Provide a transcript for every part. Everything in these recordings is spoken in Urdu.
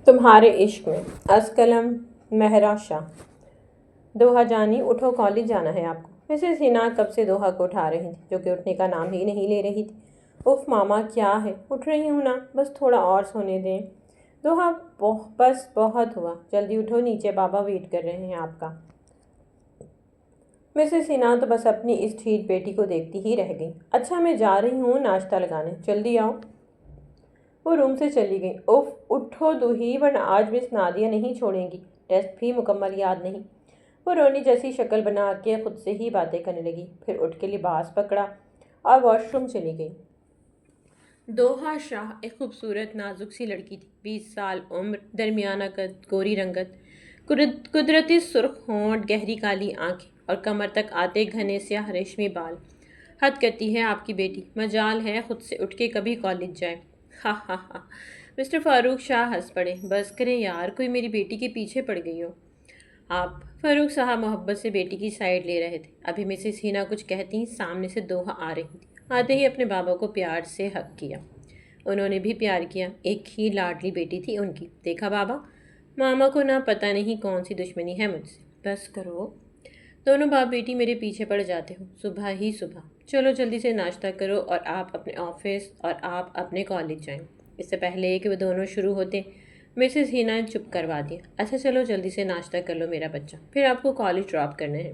تمہارے عشق میں از قلم مہرا شاہ۔ دوحہ جانی اٹھو، کالج جانا ہے آپ کو۔ مسز ہنا کب سے دوحہ کو اٹھا رہی تھی جو کہ اٹھنے کا نام ہی نہیں لے رہی تھی۔ اف ماما کیا ہے، اٹھ رہی ہوں نا، بس تھوڑا اور سونے دیں۔ دوحہ بس بہت ہوا، جلدی اٹھو، نیچے بابا ویٹ کر رہے ہیں آپ کا۔ مسز ہنا تو بس اپنی اس ٹھیٹ بیٹی کو دیکھتی ہی رہ گئی۔ اچھا میں جا رہی ہوں ناشتہ لگانے، جلدی آؤ۔ وہ روم سے چلی گئی۔ اف اٹھو دوہی، ورنہ آج مس نادیہ نہیں چھوڑیں گی، ٹیسٹ بھی مکمل یاد نہیں۔ وہ رونی جیسی شکل بنا کے خود سے ہی باتیں کرنے لگی، پھر اٹھ کے لباس پکڑا اور واش روم چلی گئی۔ دوحہ شاہ ایک خوبصورت نازک سی لڑکی تھی، 20 سال عمر، درمیانہ قد، گوری رنگت، قدرتی سرخ ہونٹ، گہری کالی آنکھیں اور کمر تک آتے گھنے سیاہ ریشمی بال۔ حد کرتی ہے آپ کی بیٹی، مجال ہے خود سے اٹھ کے کبھی کالج جائے۔ ہا ہا ہا۔ مسٹر فاروق شاہ ہنس پڑے۔ بس کرے یار، کوئی میری بیٹی کے پیچھے پڑ گئی ہو۔ آپ؟ فاروق صاحب محبت سے بیٹی کی سائیڈ لے رہے تھے۔ ابھی مسز ہنا کچھ کہتی، سامنے سے دوحہ آ رہی تھی۔ آتے ہی اپنے بابا کو پیار سے حق کیا۔ انہوں نے بھی پیار کیا، ایک ہی لاڈلی بیٹی تھی ان کی۔ دیکھا بابا، ماما کو نہ پتہ نہیں کون سی دشمنی ہے مجھ سے۔ بس کرو، دونوں باپ بیٹی میرے پیچھے پڑ جاتے ہو، صبح ہی صبح۔ چلو جلدی سے ناشتہ کرو اور آپ اپنے آفس اور آپ اپنے کالج جائیں۔ اس سے پہلے کہ وہ دونوں شروع ہوتے، مسز ہنا نے چپ کروا دیا۔ اچھا چلو جلدی سے ناشتہ کر لو میرا بچہ، پھر آپ کو کالج ڈراپ کرنے ہیں۔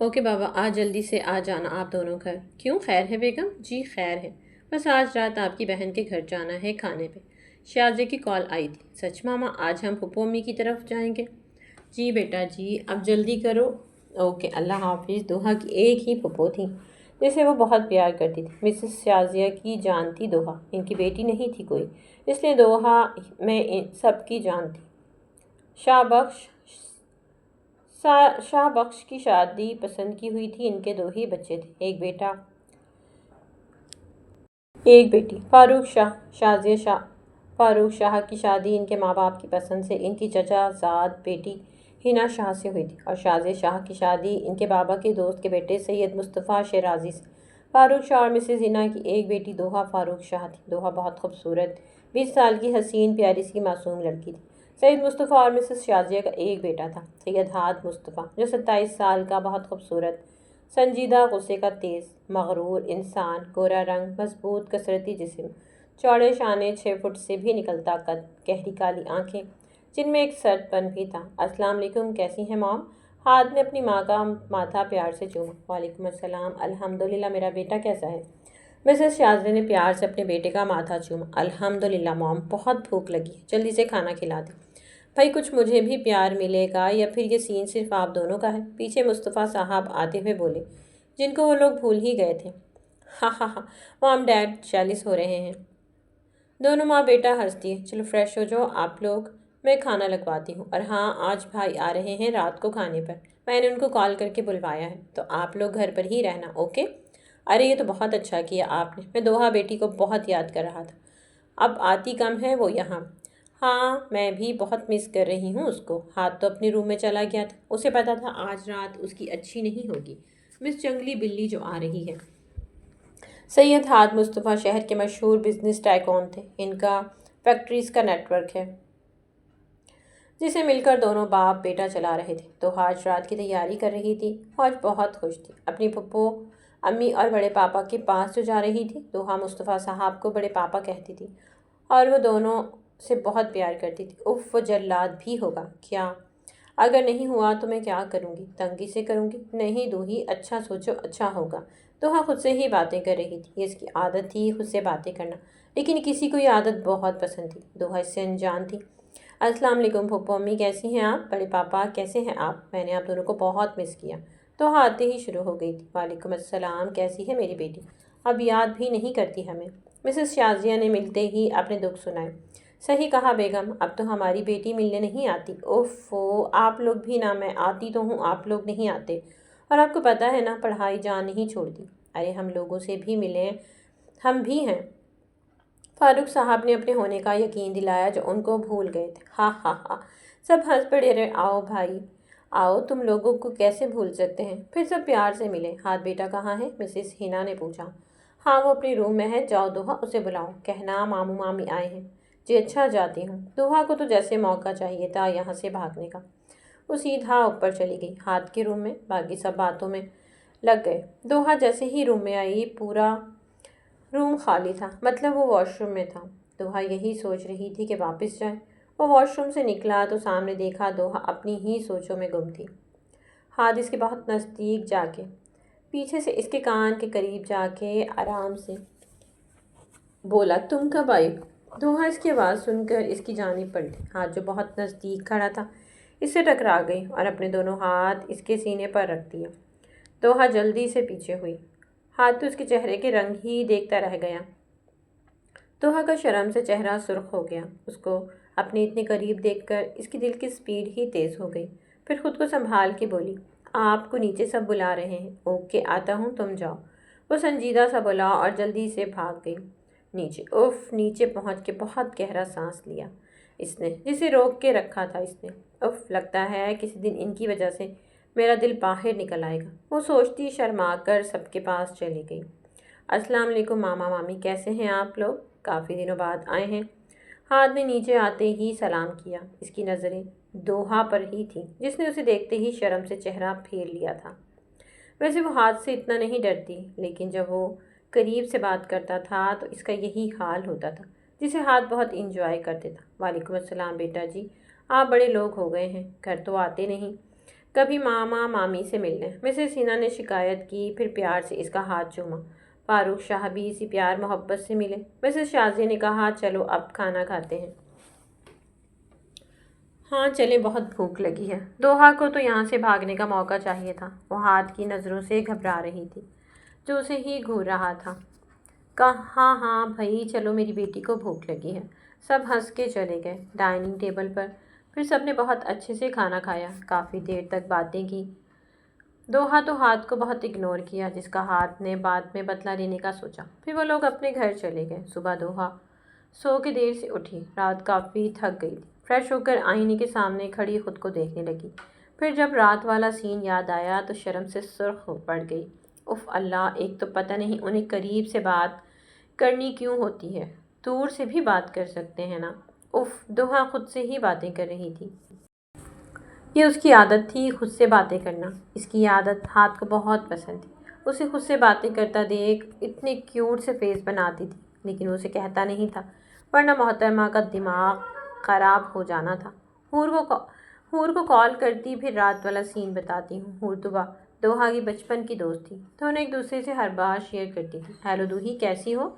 اوکے بابا، آج جلدی سے آ جانا آپ دونوں گھر۔ کیوں، خیر ہے بیگم؟ جی خیر ہے، بس آج رات آپ کی بہن کے گھر جانا ہے کھانے پہ۔ شازیہ کی کال آئی تھی۔ سچ ماما، آج ہم پھپھو امی کی طرف جائیں گے؟ جی بیٹا جی، اب جلدی کرو۔ اوکے، اللہ حافظ۔ دوحہ کی ایک ہی پھپھو تھی جسے وہ بہت پیار کرتی تھی، مسز شازیہ کی جان تھی دوحہ۔ ان کی بیٹی نہیں تھی کوئی، اس لیے دوحہ میں سب کی جان تھی۔ شاہ بخش کی شادی پسند کی ہوئی تھی، ان کے 2 ہی بچے تھے، ایک بیٹا ایک بیٹی۔ فاروق شاہ، شازیہ شاہ۔ فاروق شاہ کی شادی ان کے ماں باپ کی پسند سے ان کی چچا زاد بیٹی ہنا شاہ سے ہوئی تھی، اور شازیہ شاہ کی شادی ان کے بابا کے دوست کے بیٹے سید مصطفیٰ شیرازی سے۔ فاروق شاہ اور مسز ہنا کی ایک بیٹی دوحہ فاروق شاہ تھی۔ دوحہ بہت خوبصورت 20 سال کی حسین پیاری سی معصوم لڑکی تھی۔ سید مصطفیٰ اور مسز شازیہ کا ایک بیٹا تھا، سید ہاد مصطفیٰ، جو 27 سال کا، بہت خوبصورت، سنجیدہ، غصے کا تیز، مغرور انسان، گورا رنگ، مضبوط کثرتی جسم، چوڑے شانے، 6 فٹ سے بھی نکلتا قد، گہری کالی آنکھیں جن میں ایک سرد پن بھی تھا۔ السلام علیکم، کیسی ہیں مام؟ ہاد نے اپنی ماں کا ماتھا پیار سے چوما۔ وعلیکم السلام، الحمدللہ، میرا بیٹا کیسا ہے؟ مسز شازیہ نے پیار سے اپنے بیٹے کا ماتھا چوما۔ الحمدللہ مام، بہت بھوک لگی ہے، جلدی سے کھانا کھلا دیں۔ بھائی کچھ مجھے بھی پیار ملے گا یا پھر یہ سین صرف آپ دونوں کا ہے؟ پیچھے مصطفیٰ صاحب آتے ہوئے بولے، جن کو وہ لوگ بھول ہی گئے تھے۔ ہاں ہاں ہاں، مام ڈیڈ جیلس ہو رہے ہیں۔ دونوں ماں بیٹا ہنس دیے۔ چلو فریش ہو جاؤ آپ لوگ، میں کھانا لگواتی ہوں۔ اور ہاں، آج بھائی آ رہے ہیں رات کو کھانے پر، میں نے ان کو کال کر کے بلوایا ہے، تو آپ لوگ گھر پر ہی رہنا، اوکے؟ ارے یہ تو بہت اچھا کیا آپ نے، میں دوحہ بیٹی کو بہت یاد کر رہا تھا، اب آتی کم ہے وہ یہاں۔ ہاں میں بھی بہت مس کر رہی ہوں اس کو۔ ہاتھ تو اپنے روم میں چلا گیا تھا، اسے پتا تھا آج رات اس کی اچھی نہیں ہوگی، مس جنگلی بلی جو آ رہی ہے۔ سید ہاد مصطفیٰ شہر کے مشہور بزنس ٹائکون تھے، ان کا فیکٹریز کا نیٹ ورک ہے جسے مل کر دونوں باپ بیٹا چلا رہے تھے۔ تو آج رات کی تیاری کر رہی تھی، آج بہت خوش تھی، اپنی پھپھو امی اور بڑے پاپا کے پاس جو جا رہی تھی۔ دوحہ مصطفیٰ صاحب کو بڑے پاپا کہتی تھی اور وہ دونوں سے بہت پیار کرتی تھی۔ اف، وہ جلاد بھی ہوگا کیا؟ اگر نہیں ہوا تو میں کیا کروں گی؟ تنگی سے کروں گی؟ نہیں دوہی، اچھا سوچو، اچھا ہوگا۔ دوحہ خود سے ہی باتیں کر رہی تھی، یہ اس کی عادت تھی خود سے باتیں کرنا، لیکن کسی کو یہ عادت بہت پسند تھی۔ دوحہ اس سے انجان تھی۔ السلام علیکم پھپھو امی، کیسی ہیں آپ؟ بڑے پاپا کیسے ہیں آپ؟ میں نے آپ دونوں کو بہت مس کیا۔ دوحہ آتے ہی شروع ہو گئی تھی۔ وعلیکم السلام، کیسی ہے میری بیٹی؟ اب یاد بھی نہیں کرتی ہمیں؟ مسز شازیہ نے ملتے ہی اپنے دکھ سنائے۔ صحیح کہا بیگم، اب تو ہماری بیٹی ملنے نہیں آتی۔ اوفو، آپ لوگ بھی نا، میں آتی تو ہوں، آپ لوگ نہیں آتے، اور آپ کو پتہ ہے نا پڑھائی جان نہیں چھوڑتی۔ ارے ہم لوگوں سے بھی ملیں، ہم بھی ہیں۔ فاروق صاحب نے اپنے ہونے کا یقین دلایا جو ان کو بھول گئے تھے۔ ہاں ہاں ہاں، سب ہنس پڑے۔ رہے آؤ بھائی آؤ، تم لوگوں کو کیسے بھول سکتے ہیں؟ پھر سب پیار سے ملے۔ ہاتھ بیٹا کہاں ہے؟ مسز ہنا نے پوچھا۔ ہاں وہ اپنے روم میں ہے، جاؤ دوحہ اسے بلاؤ، کہنا ماموں مامی آئے ہیں۔ جی اچھا جاتی ہوں۔ دوحا کو تو جیسے موقع چاہیے تھا یہاں سے بھاگنے کا، وہ سیدھا اوپر چلی گئی ہاتھ کے روم میں، باقی سب باتوں میں لگ گئے۔ دوحا جیسے ہی روم میں آئی پورا روم خالی تھا، مطلب وہ واش روم میں تھا۔ دوحا یہی سوچ رہی تھی کہ واپس جائے۔ وہ واش روم سے نکلا تو سامنے دیکھا دوحا اپنی ہی سوچوں میں گم تھی۔ ہاتھ اس کے بہت نزدیک جا کے، پیچھے سے اس کے کان کے قریب جا کے آرام سے بولا، تم کب آئی؟ دوحا اس کی آواز سن کر اس کی جانب پلٹی۔ ہاتھ جو بہت نزدیک کھڑا تھا اس سے ٹکرا گئی اور اپنے دونوں ہاتھ اس کے سینے پر رکھ دیا۔ دوحا جلدی سے پیچھے ہوئی، ہاتھ تو اس کے چہرے کے رنگ ہی دیکھتا رہ گیا۔ دوحا کا شرم سے چہرہ سرخ ہو گیا۔ اس کو اپنے اتنے قریب دیکھ کر اس کی دل کی سپیڈ ہی تیز ہو گئی۔ پھر خود کو سنبھال کے بولی، آپ کو نیچے سب بلا رہے ہیں، اوکے آتا ہوں، تم جاؤ۔ وہ سنجیدہ سا بولا اور جلدی سے بھاگ گئی نیچے۔ اف، نیچے پہنچ کے بہت گہرا سانس لیا اس نے، جسے روک کے رکھا تھا اس نے۔ اف، لگتا ہے کسی دن ان کی وجہ سے میرا دل باہر نکل آئے گا، وہ سوچتی شرما کر سب کے پاس چلی گئی۔ السلام علیکم ماما مامی، کیسے ہیں آپ لوگ؟ کافی دنوں بعد آئے ہیں۔ ہاتھ نے نیچے آتے ہی سلام کیا۔ اس کی نظریں دوحا پر ہی تھیں، جس نے اسے دیکھتے ہی شرم سے چہرہ پھیر لیا تھا۔ ویسے وہ ہاتھ سے اتنا نہیں ڈرتی، لیکن جب وہ قریب سے بات کرتا تھا تو اس کا یہی حال ہوتا تھا، جسے ہاتھ بہت انجوائے کرتے تھا۔ وعلیکم السلام بیٹا جی، آپ بڑے لوگ ہو گئے ہیں، گھر تو آتے نہیں کبھی ماما مامی سے ملنے۔ مسز حنا نے شکایت کی، پھر پیار سے اس کا ہاتھ چوما۔ فاروق شاہ بھی اسی پیار محبت سے ملے۔ مسز شازیہ نے کہا، چلو اب کھانا کھاتے ہیں۔ ہاں چلیں، بہت بھوک لگی ہے۔ دوحا کو تو یہاں سے بھاگنے کا موقع چاہیے تھا۔ وہ ہاتھ کی نظروں سے گھبرا رہی تھی جو اسے ہی گھور رہا تھا۔ کہا، ہاں بھائی چلو، میری بیٹی کو بھوک لگی ہے۔ سب ہنس کے چلے گئے ڈائننگ ٹیبل پر۔ پھر سب نے بہت اچھے سے کھانا کھایا، کافی دیر تک باتیں کی۔ دوحا تو ہاتھ کو بہت اگنور کیا، جس کا ہاتھ نے بعد میں بدلہ لینے کا سوچا۔ پھر وہ لوگ اپنے گھر چلے گئے۔ صبح دوحا سو کے دیر سے اٹھی، رات کافی تھک گئی تھی۔ فریش ہو کر آئینے کے سامنے کھڑی خود کو دیکھنے لگی۔ پھر جب رات والا سین یاد آیا تو شرم سے سرخ پڑ گئی۔ اف اللہ، ایک تو پتہ نہیں انہیں قریب سے بات کرنی کیوں ہوتی ہے، دور سے بھی بات کر سکتے ہیں نا۔ اف، دوحا خود سے ہی باتیں کر رہی تھی۔ یہ اس کی عادت تھی خود سے باتیں کرنا۔ اس کی عادت ہاتھ کو بہت پسند تھی۔ اسے خود سے باتیں کرتا دیکھ اتنے کیوٹ سے فیس بناتی تھی، لیکن وہ اسے کہتا نہیں تھا، ورنہ محترمہ کا دماغ خراب ہو جانا تھا۔ حور کو کال کرتی، پھر رات والا سین بتاتی ہوں۔ حور دوحا کی بچپن کی دوست تھی، دونوں ایک دوسرے سے ہر بات شیئر کرتی تھی۔ ہیلو دوحی، کیسی ہو؟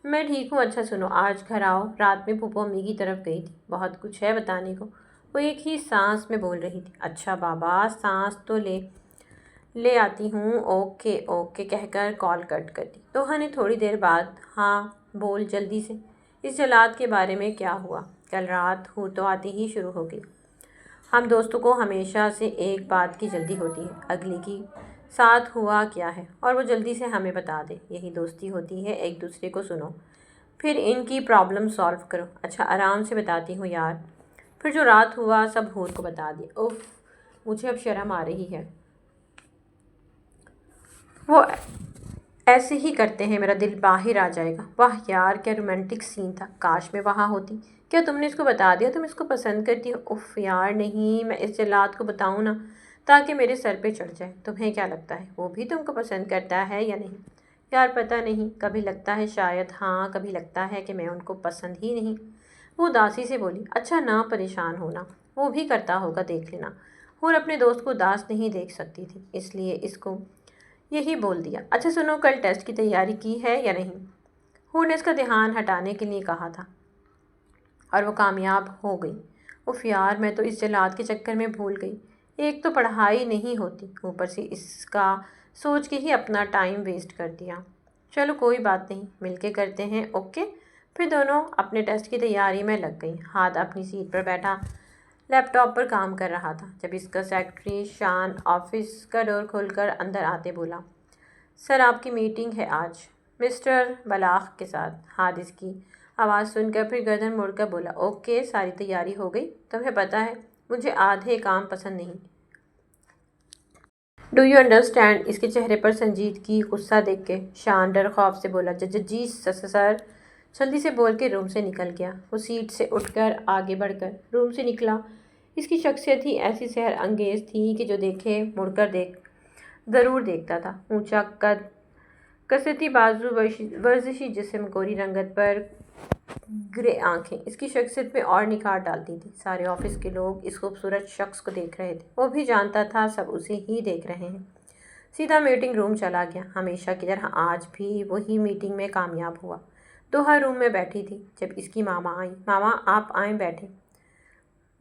میں ٹھیک ہوں۔ اچھا سنو، آج گھر آؤ، رات میں پھوپھو امی کی طرف گئی تھی، بہت کچھ ہے بتانے کو۔ وہ ایک ہی سانس میں بول رہی تھی۔ اچھا بابا، سانس تو لے آتی ہوں، اوکے اوکے کہہ کر کال کٹ کر دی۔ دوحا نے تھوڑی دیر بعد، ہاں بول جلدی سے، اس جلاد کے بارے میں کیا ہوا؟ کل رات حور تو آتی ہی شروع ہو گئی۔ ہم دوستوں کو ہمیشہ سے ایک بات کی جلدی ہوتی ہے، اگلے کی ساتھ ہوا کیا ہے اور وہ جلدی سے ہمیں بتا دے۔ یہی دوستی ہوتی ہے، ایک دوسرے کو سنو، پھر ان کی پرابلم سالو کرو۔ اچھا آرام سے بتاتی ہوں یار۔ پھر جو رات ہوا سب حور کو بتا دیا۔ اف، مجھے اب شرم آ رہی ہے۔ وہ ایسے ہی کرتے ہیں، میرا دل باہر آ جائے گا۔ واہ یار، کیا رومانٹک سین تھا، کاش میں وہاں ہوتی۔ کیا تم نے اس کو بتا دیا تم اس کو پسند کرتی ہو؟ اف یار نہیں، میں اس جلاد کو بتاؤں نا تاکہ میرے سر پہ چڑھ جائے۔ تمہیں کیا لگتا ہے وہ بھی تم کو پسند کرتا ہے یا نہیں؟ یار پتہ نہیں، کبھی لگتا ہے شاید ہاں، کبھی لگتا ہے کہ میں ان کو پسند ہی نہیں۔ وہ اداسی سے بولی۔ اچھا نہ پریشان ہونا، وہ بھی کرتا ہوگا، دیکھ لینا۔ اور اپنے دوست کو اداس نہیں دیکھ سکتی تھی، اس لیے اس کو یہی بول دیا۔ اچھا سنو، کل ٹیسٹ کی تیاری کی ہے یا نہیں؟ حور نے اس کا دھیان ہٹانے کے لیے کہا تھا اور وہ کامیاب ہو گئی۔ اف یار، میں تو اس جلاد کے چکر میں بھول گئی۔ ایک تو پڑھائی نہیں ہوتی، اوپر سے اس کا سوچ کے ہی اپنا ٹائم ویسٹ کر دیا۔ چلو کوئی بات نہیں، مل کے کرتے ہیں، اوکے۔ پھر دونوں اپنے ٹیسٹ کی تیاری میں لگ گئیں۔ ہاتھ اپنی سیٹ پر بیٹھا لیپ ٹاپ پر کام کر رہا تھا جب اس کا سیکرٹری شان آفس کا ڈور کھول کر اندر آتے بولا، سر آپ کی میٹنگ ہے آج مسٹر بلاخ کے ساتھ۔ ہاتھ اس کی آواز سن کر پھر گردن موڑ کر بولا، اوکے ساری تیاری ہو گئی؟ تمہیں پتہ ہے مجھے آدھے کام پسند نہیں۔ Do you understand? اس کے چہرے پر سنجیدگی غصہ دیکھ کے شان ڈر خوف سے بولا، جی سر۔ جلدی سے بول کے روم سے نکل گیا۔ وہ سیٹ سے اٹھ کر آگے بڑھ کر روم سے نکلا۔ اس کی شخصیت ہی ایسی سحر انگیز تھی کہ جو دیکھے مڑ کر ضرور دیکھتا تھا۔ اونچا قد، کسرتی بازو، ورزشی جسم، گوری رنگت پر گرے آنکھیں اس کی شخصیت میں اور نکھار ڈالتی تھی۔ سارے آفس کے لوگ اس خوبصورت شخص کو دیکھ رہے تھے۔ وہ بھی جانتا تھا سب اسے ہی دیکھ رہے ہیں۔ سیدھا میٹنگ روم چلا گیا۔ ہمیشہ کی طرح آج بھی وہی میٹنگ میں کامیاب ہوا۔ دوحہ روم میں بیٹھی تھی جب اس کی ماما آئیں۔ ماما آپ آئیں بیٹھیں۔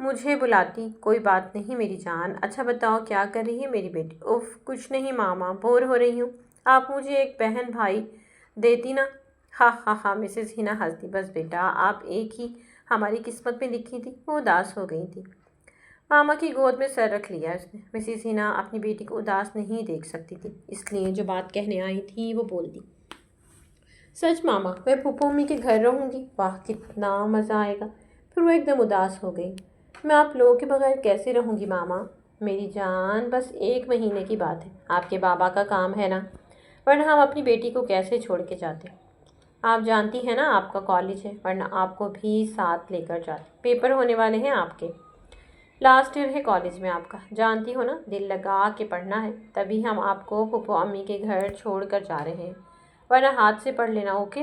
مجھے بلاتی؟ کوئی بات نہیں میری جان۔ اچھا بتاؤ کیا کر رہی ہے میری بیٹی؟ اف کچھ نہیں ماما، بور ہو رہی ہوں۔ آپ مجھے ایک بہن بھائی دیتی نا؟ ہاں ہاں ہاں مسز ہینا ہنس دی۔ بس بیٹا آپ ایک ہی ہماری قسمت میں لکھی تھی۔ وہ اداس ہو گئی تھی۔ ماما کی گود میں سر رکھ لیا اس نے۔ مسز ہینا اپنی بیٹی کو اداس نہیں دیکھ سکتی تھی، اس لیے جو بات کہنے آئی تھی وہ بول دی۔ سچ ماما، میں پھوپھو امی کے گھر رہوں گی؟ واہ کتنا مزہ آئے گا۔ پھر وہ ایک دم اداس ہو گئی۔ میں آپ لوگوں کے بغیر کیسے رہوں گی ماما؟ میری جان بس 1 مہینے کی بات ہے۔ آپ کے بابا کا کام ہے نا، ورنہ ہم اپنی بیٹی کو کیسے چھوڑ کے جاتے؟ آپ جانتی ہیں نا آپ کا کالج ہے، ورنہ آپ کو بھی ساتھ لے کر جاتے۔ پیپر ہونے والے ہیں آپ کے، لاسٹ ایئر ہے کالج میں آپ کا، جانتی ہو نا دل لگا کے پڑھنا ہے، تبھی ہم آپ کو پھوپھو امی کے گھر چھوڑ کر جا رہے ہیں، ورنہ ہاتھ سے پڑھ لینا اوکے؟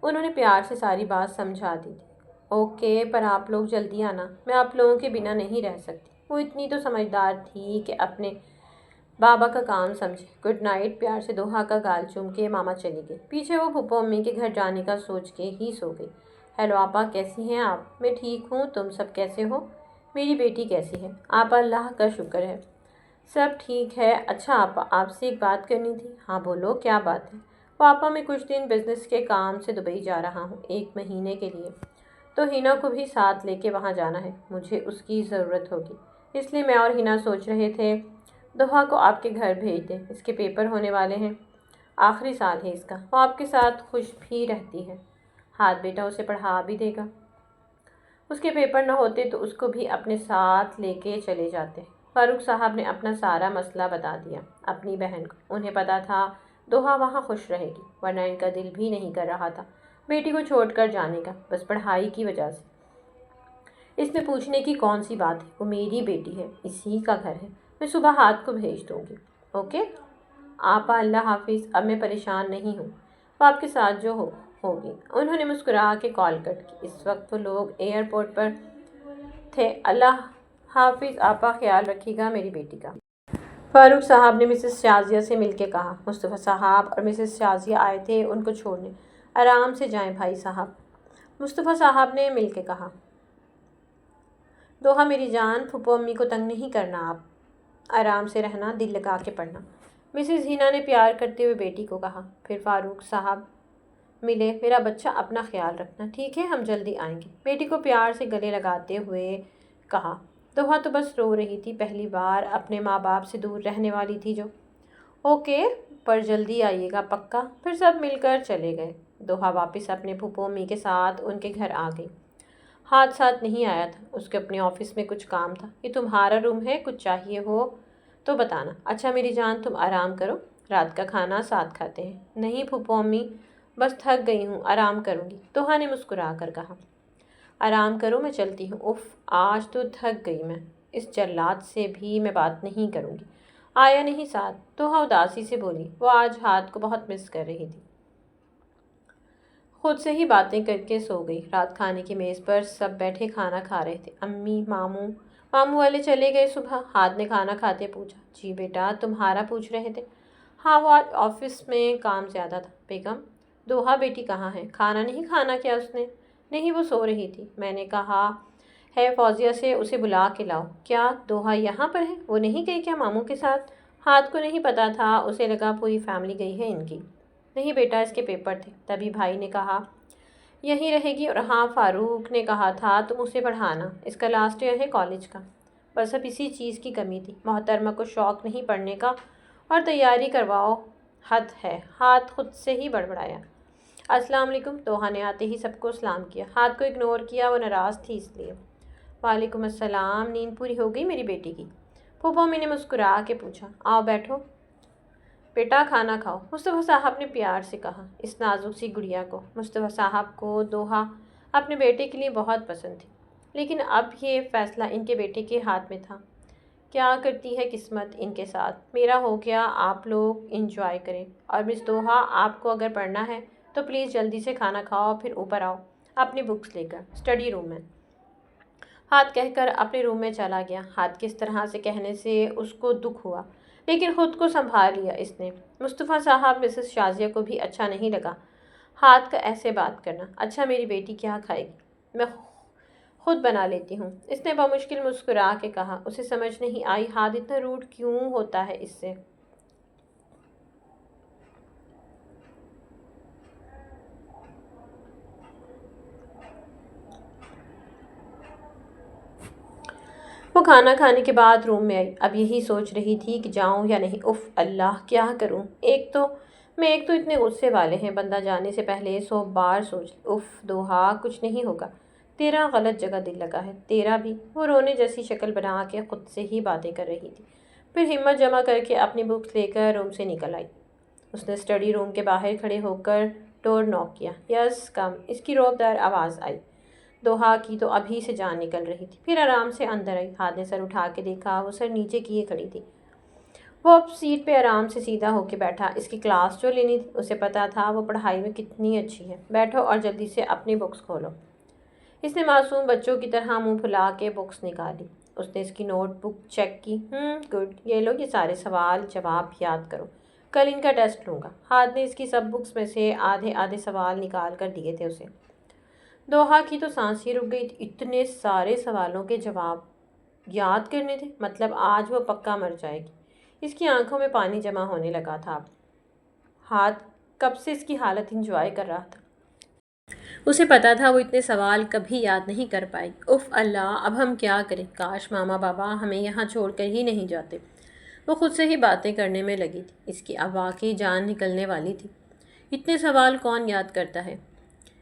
انہوں نے پیار سے ساری بات سمجھا دی تھی۔ اوکے پر آپ لوگ جلدی آنا، میں آپ لوگوں کے بنا نہیں رہ سکتی۔ وہ اتنی تو سمجھدار تھی کہ اپنے بابا کا کام سمجھے۔ گڈ نائٹ پیار سے دوحہ کا گال چوم کے ماما چلی گئی۔ پیچھے وہ پھوپھو امی کے گھر جانے کا سوچ کے ہی سو گئی۔ ہیلو آپا کیسی ہیں آپ؟ میں ٹھیک ہوں، تم سب کیسے ہو؟ میری بیٹی کیسی ہے؟ آپا اللہ کا شکر ہے سب ٹھیک ہے۔ اچھا آپا آپ سے ایک بات کرنی تھی۔ ہاں بولو کیا بات ہے؟ پاپا میں کچھ دن بزنس کے کام سے دبئی جا رہا ہوں 1 مہینے کے لیے، تو ہینا کو بھی ساتھ لے کے وہاں جانا ہے، مجھے اس کی ضرورت ہوگی، اس لیے میں اور ہینا سوچ رہے تھے دوحہ کو آپ کے گھر بھیج دیں۔ اس کے پیپر ہونے والے ہیں، آخری سال ہے اس کا، وہ آپ کے ساتھ خوش بھی رہتی ہے، ہاتھ بیٹا اسے پڑھا بھی دے گا۔ اس کے پیپر نہ ہوتے تو اس کو بھی اپنے ساتھ لے کے چلے جاتے۔ فاروق صاحب نے اپنا سارا مسئلہ بتا دیا اپنی بہن کو۔ انہیں پتا تھا دوحہ وہاں خوش رہے گی، ورنہ ان کا دل بھی نہیں کر رہا تھا بیٹی کو چھوڑ کر جانے کا، بس پڑھائی کی وجہ سے۔ اس میں پوچھنے کی کون سی بات ہے، وہ میری بیٹی ہے، اسی کا گھر ہے، میں صبح ہاتھ کو بھیج دوں گی۔ اوکے آپا اللہ حافظ، اب میں پریشان نہیں ہوں، وہ آپ کے ساتھ جو ہوگی۔ انہوں نے مسکرا کے کال کٹ کی۔ اس وقت وہ لوگ ایئرپورٹ پر تھے۔ اللہ حافظ آپا، خیال رکھیے گا میری بیٹی کا۔ فاروق صاحب نے مسز شازیہ سے مل کے کہا۔ مصطفیٰ صاحب اور مسز شازیہ آئے تھے ان کو چھوڑنے۔ آرام سے جائیں بھائی صاحب، مصطفیٰ صاحب نے مل کے کہا۔ دوحہ میری جان، پھوپھو امی کو تنگ نہیں کرنا، آپ آرام سے رہنا، دل لگا کے پڑھنا، مسز ہینا نے پیار کرتے ہوئے بیٹی کو کہا۔ پھر فاروق صاحب ملے۔ میرا بچہ اپنا خیال رکھنا، ٹھیک ہے ہم جلدی آئیں گے، بیٹی کو پیار سے گلے لگاتے ہوئے کہا۔ دوحہ تو بس رو رہی تھی، پہلی بار اپنے ماں باپ سے دور رہنے والی تھی جو۔ اوکے پر جلدی آئیے گا پکا۔ پھر سب مل کر چلے گئے۔ دوحہ واپس اپنے پھوپھو امی کے ساتھ ان کے گھر آ گئی۔ ہاتھ ساتھ نہیں آیا تھا، اس کے اپنے آفس میں کچھ کام تھا۔ یہ تمہارا روم ہے، کچھ چاہیے ہو تو بتانا۔ اچھا میری جان تم آرام کرو، رات کا کھانا ساتھ کھاتے ہیں۔ نہیں پھوپھو امی، بس تھک گئی ہوں، آرام کروں گی، دوحہ نے مسکرا کر کہا۔ آرام کرو میں چلتی ہوں۔ اف آج تو تھک گئی میں، اس جلاد سے بھی میں بات نہیں کروں گی۔ آیا نہیں ساتھ؟ دوحہ اداسی سے بولی۔ وہ آج ہاتھ کو بہت مس کر رہی تھی، خود سے ہی باتیں کر کے سو گئی۔ رات کھانے کی میز پر سب بیٹھے کھانا کھا رہے تھے۔ امی، ماموں والے چلے گئے صبح؟ ہاتھ نے کھانا کھاتے پوچھا۔ جی بیٹا تمہارا پوچھ رہے تھے؟ ہاں وہ آج آفس میں کام زیادہ تھا۔ بیگم دوحہ بیٹی کہاں ہے؟ کھانا نہیں کھانا کیا اس نے؟ نہیں وہ سو رہی تھی، میں نے کہا ہے فوزیہ سے اسے بلا کے لاؤ۔ کیا دوحہ یہاں پر ہے؟ وہ نہیں گئی کیا ماموں کے ساتھ؟ ہاتھ کو نہیں پتا تھا، اسے لگا پوری فیملی گئی ہے ان کی۔ نہیں بیٹا اس کے پیپر تھے، تبھی بھائی نے کہا یہیں رہے گی، اور ہاں فاروق نے کہا تھا تم اسے پڑھانا، اس کا لاسٹ ایئر ہے کالج کا، بس اب اسی چیز کی کمی تھی، محترمہ کو شوق نہیں پڑھنے کا، اور تیاری کرواؤ، حد ہے۔ ہاتھ خود سے ہی بڑبڑایا۔ السلام علیکم۔ دوحہ نے آتے ہی سب کو سلام کیا، ہاتھ کو اگنور کیا، وہ ناراض تھی اس لیے۔ وعلیکم السلام، نیند پوری ہو گئی میری بیٹی کی؟ پھوپھو امی نے مسکرا کے پوچھا۔ آؤ بیٹھو۔ بیٹا کھانا کھاؤ، مصطفیٰ صاحب نے پیار سے کہا اس نازک سی گڑیا کو۔ مصطفیٰ صاحب کو دوحہ اپنے بیٹے کے لیے بہت پسند تھی، لیکن اب یہ فیصلہ ان کے بیٹے کے ہاتھ میں تھا۔ کیا کرتی ہے قسمت ان کے ساتھ، میرا ہو گیا، آپ لوگ انجوائے کریں۔ اور مس دوحہ، آپ کو اگر پڑھنا ہے تو پلیز جلدی سے کھانا کھاؤ، پھر اوپر آؤ اپنی بکس لے کر، اسٹڈی روم میں۔ ہاتھ کہہ کر اپنے روم میں چلا گیا۔ ہاتھ کس طرح سے کہنے سے اس کو دکھ ہوا، لیکن خود کو سنبھال لیا اس نے۔ مصطفیٰ صاحب مسز شازیہ کو بھی اچھا نہیں لگا ہاتھ کا ایسے بات کرنا۔ اچھا میری بیٹی کیا کھائے گی، میں خود بنا لیتی ہوں، اس نے بمشکل مسکرا کے کہا۔ اسے سمجھ نہیں آئی ہاتھ اتنا روڈ کیوں ہوتا ہے اس سے۔ وہ کھانا کھانے کے بعد روم میں آئی۔ اب یہی سوچ رہی تھی کہ جاؤں یا نہیں۔ اف اللہ، کیا کروں؟ ایک تو اتنے غصے والے ہیں، بندہ جانے سے پہلے 100 بار سوچ لے۔ اف دوحہ، کچھ نہیں ہوگا، تیرا غلط جگہ دل لگا ہے، تیرا بھی۔ وہ رونے جیسی شکل بنا کے خود سے ہی باتیں کر رہی تھی، پھر ہمت جمع کر کے اپنی بکس لے کر روم سے نکل آئی۔ اس نے اسٹڈی روم کے باہر کھڑے ہو کر ڈور ناک کیا۔ یس کم، اس کی روب دار آواز آئی۔ دوحہ کی تو ابھی سے جان نکل رہی تھی، پھر آرام سے اندر آئی۔ ہاتھ نے سر اٹھا کے دیکھا، وہ سر نیچے کیے کھڑی تھی۔ وہ اب سیٹ پہ آرام سے سیدھا ہو کے بیٹھا۔ اس کی کلاس جو لینی تھی، اسے پتا تھا وہ پڑھائی میں کتنی اچھی ہے۔ بیٹھو اور جلدی سے اپنی بکس کھولو۔ اس نے معصوم بچوں کی طرح منہ پھلا کے بکس نکالی۔ اس نے اس کی نوٹ بک چیک کی۔ گڈ، یہ لو، یہ سارے سوال جواب یاد کرو، کل ان کا ٹیسٹ لوں گا۔ ہاتھ نے اس کی سب بکس میں سے آدھے آدھے سوال نکال کر دیے تھے اسے۔ دوحہ کی تو سانس ہی رک گئی تھی، اتنے سارے سوالوں کے جواب یاد کرنے تھے، مطلب آج وہ پکا مر جائے گی۔ اس کی آنکھوں میں پانی جمع ہونے لگا تھا۔ اب ہاتھ کب سے اس کی حالت انجوائے کر رہا تھا۔ اسے پتا تھا وہ اتنے سوال کبھی یاد نہیں کر پائے گی۔ اف اللہ، اب ہم کیا کریں؟ کاش ماما بابا ہمیں یہاں چھوڑ کر ہی نہیں جاتے۔ وہ خود سے ہی باتیں کرنے میں لگی تھی۔ اس کی اب واقعی جان نکلنے والی تھی۔ اتنے سوال کون یاد کرتا ہے،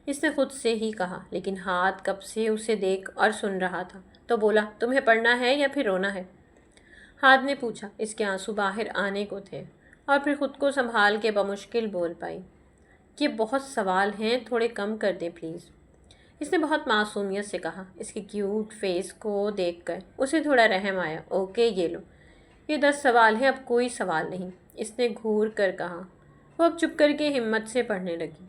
اس نے خود سے ہی کہا، لیکن ہاتھ کب سے اسے دیکھ اور سن رہا تھا، تو بولا، تمہیں پڑھنا ہے یا پھر رونا ہے؟ ہاتھ نے پوچھا۔ اس کے آنسو باہر آنے کو تھے، اور پھر خود کو سنبھال کے بمشکل بول پائی، یہ بہت سوال ہیں، تھوڑے کم کر دیں پلیز۔ اس نے بہت معصومیت سے کہا۔ اس کے کیوٹ فیس کو دیکھ کر اسے تھوڑا رحم آیا۔ اوکے، یہ لو، یہ 10 سوال ہیں، اب کوئی سوال نہیں، اس نے گھور کر کہا۔ وہ اب چپ کر کے ہمت سے پڑھنے لگی۔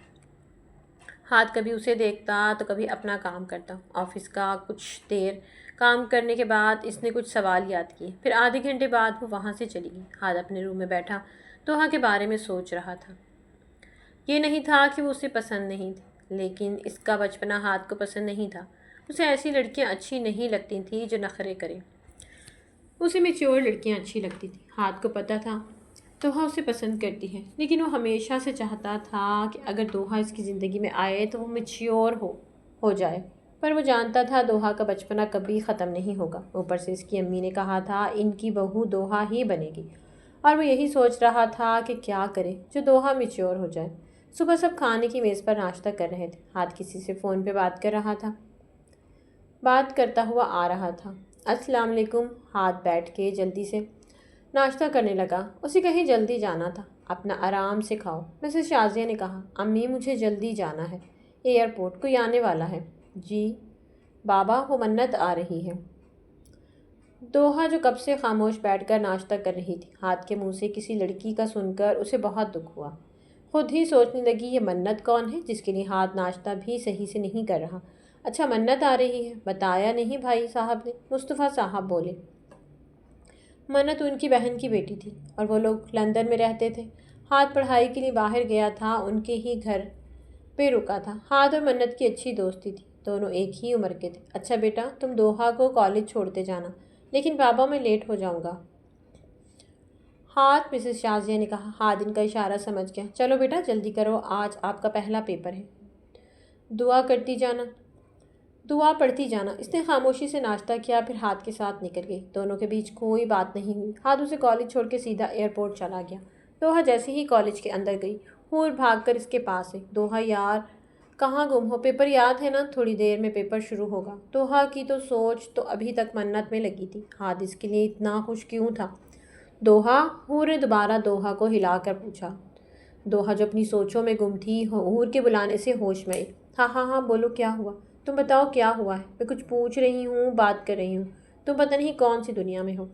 ہاتھ کبھی اسے دیکھتا تو کبھی اپنا کام کرتا۔ آفس کا کچھ دیر کام کرنے کے بعد اس نے کچھ سوال یاد کیے، پھر آدھے گھنٹے بعد وہ وہاں سے چلی گئی۔ ہاتھ اپنے روم میں بیٹھا دوحہ کے بارے میں سوچ رہا تھا۔ یہ نہیں تھا کہ وہ اسے پسند نہیں تھی، لیکن اس کا بچپنا ہاتھ کو پسند نہیں تھا۔ اسے ایسی لڑکیاں اچھی نہیں لگتی تھیں جو نخرے کریں، اسے میچور لڑکیاں اچھی لگتی تھیں۔ ہاتھ کو پتہ تھا دوحہ اسے پسند کرتی ہے، لیکن وہ ہمیشہ سے چاہتا تھا کہ اگر دوحہ اس کی زندگی میں آئے تو وہ میچور ہو جائے، پر وہ جانتا تھا دوحہ کا بچپنا کبھی ختم نہیں ہوگا۔ اوپر سے اس کی امی نے کہا تھا ان کی بہو دوحہ ہی بنے گی، اور وہ یہی سوچ رہا تھا کہ کیا کرے جو دوحہ میچور ہو جائے۔ صبح سب کھانے کی میز پر ناشتہ کر رہے تھے۔ ہاتھ کسی سے فون پہ بات کر رہا تھا، بات کرتا ہوا آ رہا تھا۔ السلام علیکم۔ ہاتھ بیٹھ کے جلدی سے ناشتہ کرنے لگا۔ اسے کہیں جلدی جانا تھا۔ اپنا آرام سے کھاؤ، مسز شازیہ نے کہا۔ امی، مجھے جلدی جانا ہے، ایئرپورٹ، کوئی آنے والا ہے۔ جی بابا، وہ منت آ رہی ہے۔ دوحہ جو کب سے خاموش بیٹھ کر ناشتہ کر رہی تھی، ہاتھ کے منہ سے کسی لڑکی کا سن کر اسے بہت دکھ ہوا۔ خود ہی سوچنے لگی، یہ منت کون ہے جس کے لیے ہاتھ ناشتہ بھی صحیح سے نہیں کر رہا؟ اچھا منت آ رہی ہے، بتایا نہیں بھائی صاحب نے؟ مصطفیٰ صاحب بولے۔ منت ان کی بہن کی بیٹی تھی، اور وہ لوگ لندن میں رہتے تھے۔ ہاتھ پڑھائی کے لیے باہر گیا تھا، ان کے ہی گھر پہ رکا تھا۔ ہاتھ اور منت کی اچھی دوستی تھی، دونوں ایک ہی عمر کے تھے۔ اچھا بیٹا، تم دوحہ کو کالج چھوڑتے جانا، لیکن بابا میں لیٹ ہو جاؤں گا۔ ہاتھ، مسز شازیہ نے کہا۔ ہاتھ ان کا اشارہ سمجھ گیا۔ چلو بیٹا جلدی کرو، آج آپ کا پہلا پیپر ہے، دعا کرتی جانا، دعا پڑھتی جانا۔ اس نے خاموشی سے ناشتہ کیا، پھر ہاتھ کے ساتھ نکل گئی۔ دونوں کے بیچ کوئی بات نہیں ہوئی۔ ہاتھ اسے کالج چھوڑ کے سیدھا ایئرپورٹ چلا گیا۔ دوحہ جیسے ہی کالج کے اندر گئی، حور بھاگ کر اس کے پاس ہے۔ دوحہ یار کہاں گم ہو؟ پیپر یاد ہے نا؟ تھوڑی دیر میں پیپر شروع ہوگا۔ دوحہ کی تو سوچ تو ابھی تک منت میں لگی تھی۔ ہاتھ اس کے لیے اتنا خوش کیوں تھا؟ دوحہ؟ حور نے دوبارہ دوحہ کو ہلا کر پوچھا۔ دوحہ جو اپنی سوچوں میں گم تھی حور کے بلانے سے ہوش میں آئی۔ ہاں ہاں ہاں بولو، کیا ہوا؟ تم بتاؤ کیا ہوا ہے؟ میں کچھ پوچھ رہی ہوں، بات کر رہی ہوں، تم پتہ نہیں کون سی دنیا میں ہو۔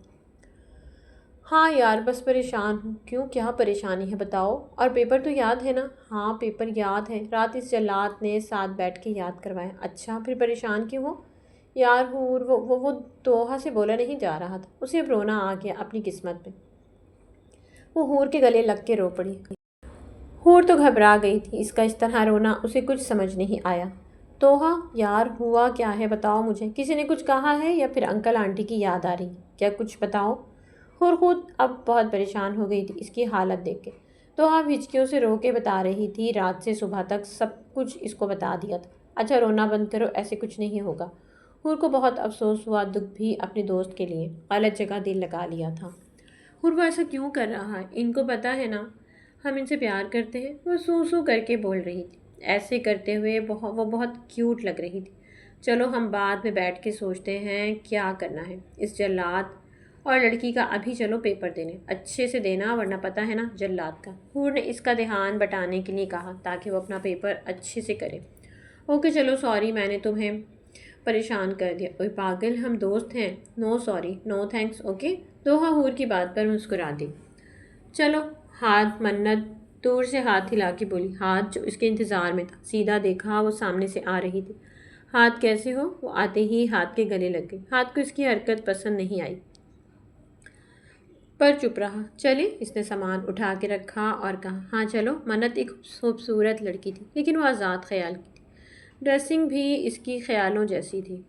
ہاں یار بس پریشان ہوں۔ کیوں، کیا پریشانی ہے بتاؤ؟ اور پیپر تو یاد ہے نا؟ ہاں پیپر یاد ہے، رات اس جلاد نے ساتھ بیٹھ کے یاد کروایا۔ اچھا پھر پریشان کیوں ہو؟ یار حور وہ دوحہ سے بولا نہیں جا رہا تھا، اسے اب رونا آ گیا اپنی قسمت پہ۔ وہ حور کے گلے لگ کے رو پڑی۔ حور تو گھبرا گئی تھی، اس کا اس طرح رونا اسے کچھ سمجھ نہیں آیا۔ دوحہ یار ہوا کیا ہے بتاؤ مجھے، کسی نے کچھ کہا ہے یا پھر انکل آنٹی کی یاد آ رہی ہے کیا؟ کچھ بتاؤ۔ حور خود اب بہت پریشان ہو گئی تھی اس کی حالت دیکھ کے۔ دوحہ ہچکیوں سے رو کے بتا رہی تھی رات سے صبح تک سب کچھ اس کو بتا دیا تھا۔ اچھا رونا بند کرو، ایسے کچھ نہیں ہوگا۔ حور کو بہت افسوس ہوا، دکھ بھی اپنے دوست کے لیے، غلط جگہ دل لگا لیا تھا۔ حور وہ ایسا کیوں کر رہا ہے؟ ان کو پتہ ہے نا ہم ان سے پیار کرتے ہیں، وہ سو سو کر کے بول رہی تھی۔ ایسے کرتے ہوئے وہ بہت کیوٹ لگ رہی تھی۔ چلو ہم بعد میں بیٹھ کے سوچتے ہیں کیا کرنا ہے اس جلاد اور لڑکی کا، ابھی چلو پیپر دینے، اچھے سے دینا ورنہ پتہ ہے نا جلاد کا۔ حور نے اس کا دھیان بٹانے کے لیے کہا تاکہ وہ اپنا پیپر اچھے سے کرے۔ اوکے چلو سوری میں نے تمہیں پریشان کر دیا۔ اوے پاگل ہم دوست ہیں، no sorry no thanks okay. Doha حور کی بات پر مسکرا دی۔ چلو ہاتھ، منت دور سے ہاتھ ہلا کے بولی۔ ہاتھ جو اس کے انتظار میں تھا، سیدھا دیکھا وہ سامنے سے آ رہی تھی۔ ہاتھ کیسے ہو؟ وہ آتے ہی ہاتھ کے گلے لگ گئی۔ ہاتھ کو اس کی حرکت پسند نہیں آئی پر چپ رہا۔ چلے، اس نے سامان اٹھا کے رکھا اور کہا ہاں چلو۔ منت ایک خوبصورت لڑکی تھی لیکن وہ آزاد خیال کی تھی، ڈریسنگ بھی اس کی خیالوں جیسی تھی۔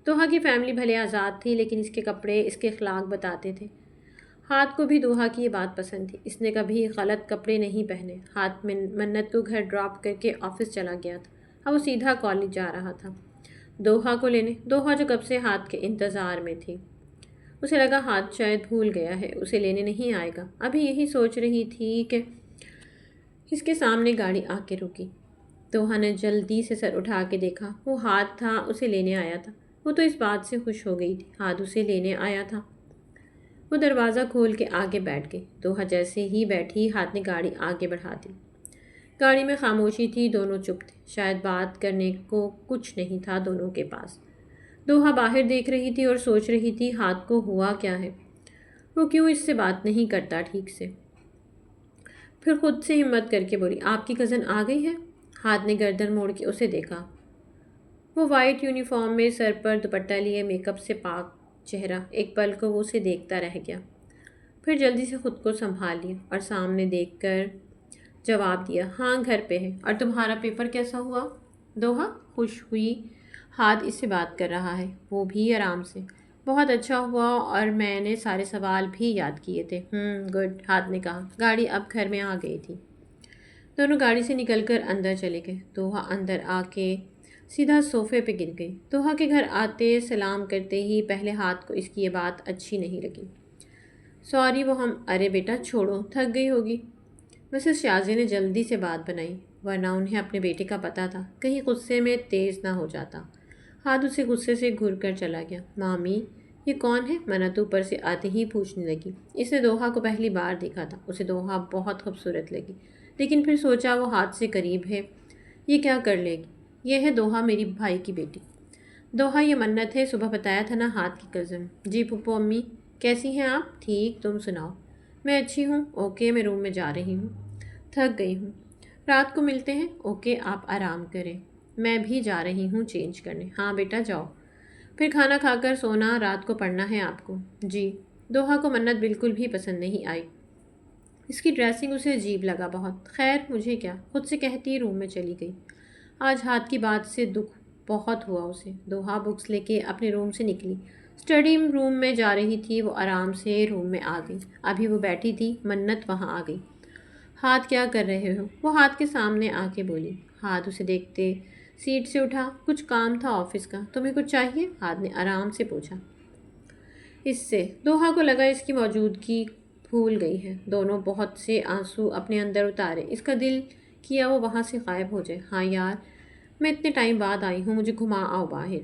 دوحہ کی فیملی بھلے آزاد تھی لیکن اس کے کپڑے اس کے اخلاق بتاتے تھے۔ ہاتھ کو بھی دوحہ کی یہ بات پسند تھی، اس نے کبھی غلط کپڑے نہیں پہنے۔ ہاتھ منت کو گھر ڈراپ کر کے آفس چلا گیا تھا، اب وہ سیدھا کالج جا رہا تھا دوحہ کو لینے۔ دوحہ جو کب سے ہاتھ کے انتظار میں تھی، اسے لگا ہاتھ شاید بھول گیا ہے، اسے لینے نہیں آئے گا۔ ابھی یہی سوچ رہی تھی کہ اس کے سامنے گاڑی آ کے رکی۔ دوحہ نے جلدی سے سر اٹھا کے دیکھا، وہ ہاتھ تھا، اسے لینے آیا تھا۔ وہ تو اس بات سے خوش ہو گئی تھی، ہاتھ اسے لینے آیا تھا۔ وہ دروازہ کھول کے آگے بیٹھ گئی۔ دوحہ جیسے ہی بیٹھی ہاتھ نے گاڑی آگے بڑھا دی۔ گاڑی میں خاموشی تھی، دونوں چپ تھے، شاید بات کرنے کو کچھ نہیں تھا دونوں کے پاس۔ دوحہ باہر دیکھ رہی تھی اور سوچ رہی تھی ہاتھ کو ہوا کیا ہے، وہ کیوں اس سے بات نہیں کرتا ٹھیک سے۔ پھر خود سے ہمت کر کے بولی آپ کی کزن آ گئی ہے؟ ہاتھ نے گردن موڑ کے اسے دیکھا۔ وہ وائٹ یونیفارم میں، سر پر دوپٹہ لیے، میک اپ سے پاک چہرہ، ایک پل کو وہ اسے دیکھتا رہ گیا، پھر جلدی سے خود کو سنبھال لیا اور سامنے دیکھ کر جواب دیا ہاں گھر پہ ہے۔ اور تمہارا پیپر کیسا ہوا؟ دوحہ خوش ہوئی ہاتھ اس سے بات کر رہا ہے، وہ بھی آرام سے۔ بہت اچھا ہوا اور میں نے سارے سوال بھی یاد کیے تھے۔ گڈ، ہاتھ نے کہا۔ گاڑی اب گھر میں آ گئی تھی، دونوں گاڑی سے نکل کر اندر چلے گئے۔ دوحہ اندر آ کے سیدھا صوفے پہ گر گئی۔ دوحہ کے گھر آتے سلام کرتے ہی پہلے ہاتھ کو اس کی یہ بات اچھی نہیں لگی۔ سوری وہ ہم، ارے بیٹا چھوڑو، تھک گئی ہوگی۔ مسز شازیہ نے جلدی سے بات بنائی، ورنہ انہیں اپنے بیٹے کا پتہ تھا، کہیں غصے میں تیز نہ ہو جاتا۔ ہاتھ اسے غصے سے گھور کر چلا گیا۔ مامی یہ کون ہے؟ منت اوپر سے آتے ہی پوچھنے لگی۔ اس نے دوحہ کو پہلی بار دیکھا تھا، اسے دوحہ بہت خوبصورت لگی، لیکن پھر سوچا وہ ہاتھ سے قریب ہے، یہ کیا کر لے گی۔ یہ ہے دوحہ، میری بھائی کی بیٹی۔ دوحہ یہ منت ہے، صبح بتایا تھا نا ہاتھ کی کزن۔ جی پھپھو امی کیسی ہیں آپ؟ ٹھیک، تم سناؤ؟ میں اچھی ہوں۔ اوکے میں روم میں جا رہی ہوں، تھک گئی ہوں، رات کو ملتے ہیں۔ اوکے آپ آرام کریں، میں بھی جا رہی ہوں چینج کرنے۔ ہاں بیٹا جاؤ، پھر کھانا کھا کر سونا، رات کو پڑھنا ہے آپ کو۔ جی۔ دوحہ کو منت بالکل بھی پسند نہیں آئی، اس کی ڈریسنگ اسے عجیب لگا بہت۔ خیر مجھے کیا، خود سے کہتی روم میں چلی گئی۔ آج ہاتھ کی بات سے دکھ بہت ہوا اسے۔ دوحہ بکس لے کے اپنے روم سے نکلی، اسٹڈی روم میں جا رہی تھی۔ وہ آرام سے روم میں آ گئی، ابھی وہ بیٹھی تھی منت وہاں آ گئی۔ ہاتھ کیا کر رہے ہو؟ وہ ہاتھ کے سامنے آ کے بولی۔ ہاتھ اسے دیکھتے سیٹ سے اٹھا، کچھ کام تھا آفس کا، تمہیں کچھ چاہیے؟ ہاتھ نے آرام سے پوچھا۔ اس سے دوحہ کو لگا اس کی موجودگی بھول گئی ہے، دونوں بہت سے آنسو اپنے اندر اتارے، اس کا دل کیا وہ وہاں سے غائب ہو جائے۔ ہاں یار میں اتنے ٹائم بعد آئی ہوں، مجھے گھما آؤ باہر۔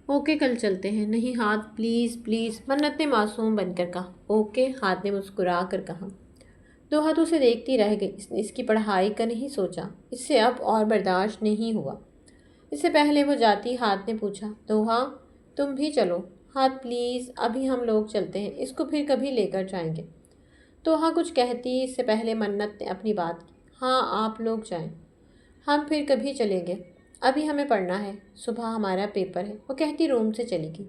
اوکے کل چلتے ہیں۔ نہیں ہاتھ پلیز پلیز، منت نے معصوم بن کر کہا۔ اوکے، ہاتھ نے مسکرا کر کہا۔ دوحہ تو اسے دیکھتی رہ گئی۔ اس کی پڑھائی کا نہیں سوچا، اس سے اب اور برداشت نہیں ہوا۔ اس سے پہلے وہ جاتی ہاتھ نے پوچھا، دوحہ تم بھی چلو؟ ہاتھ پلیز، ابھی ہم لوگ چلتے ہیں، اس کو پھر کبھی لے کر جائیں گے۔ دوحہ کچھ کہتی اس سے پہلے منت نے اپنی بات کی۔ ہاں آپ لوگ جائیں، ہم پھر کبھی چلیں گے، ابھی ہمیں پڑھنا ہے، صبح ہمارا پیپر ہے، وہ کہتی روم سے چلی گئی۔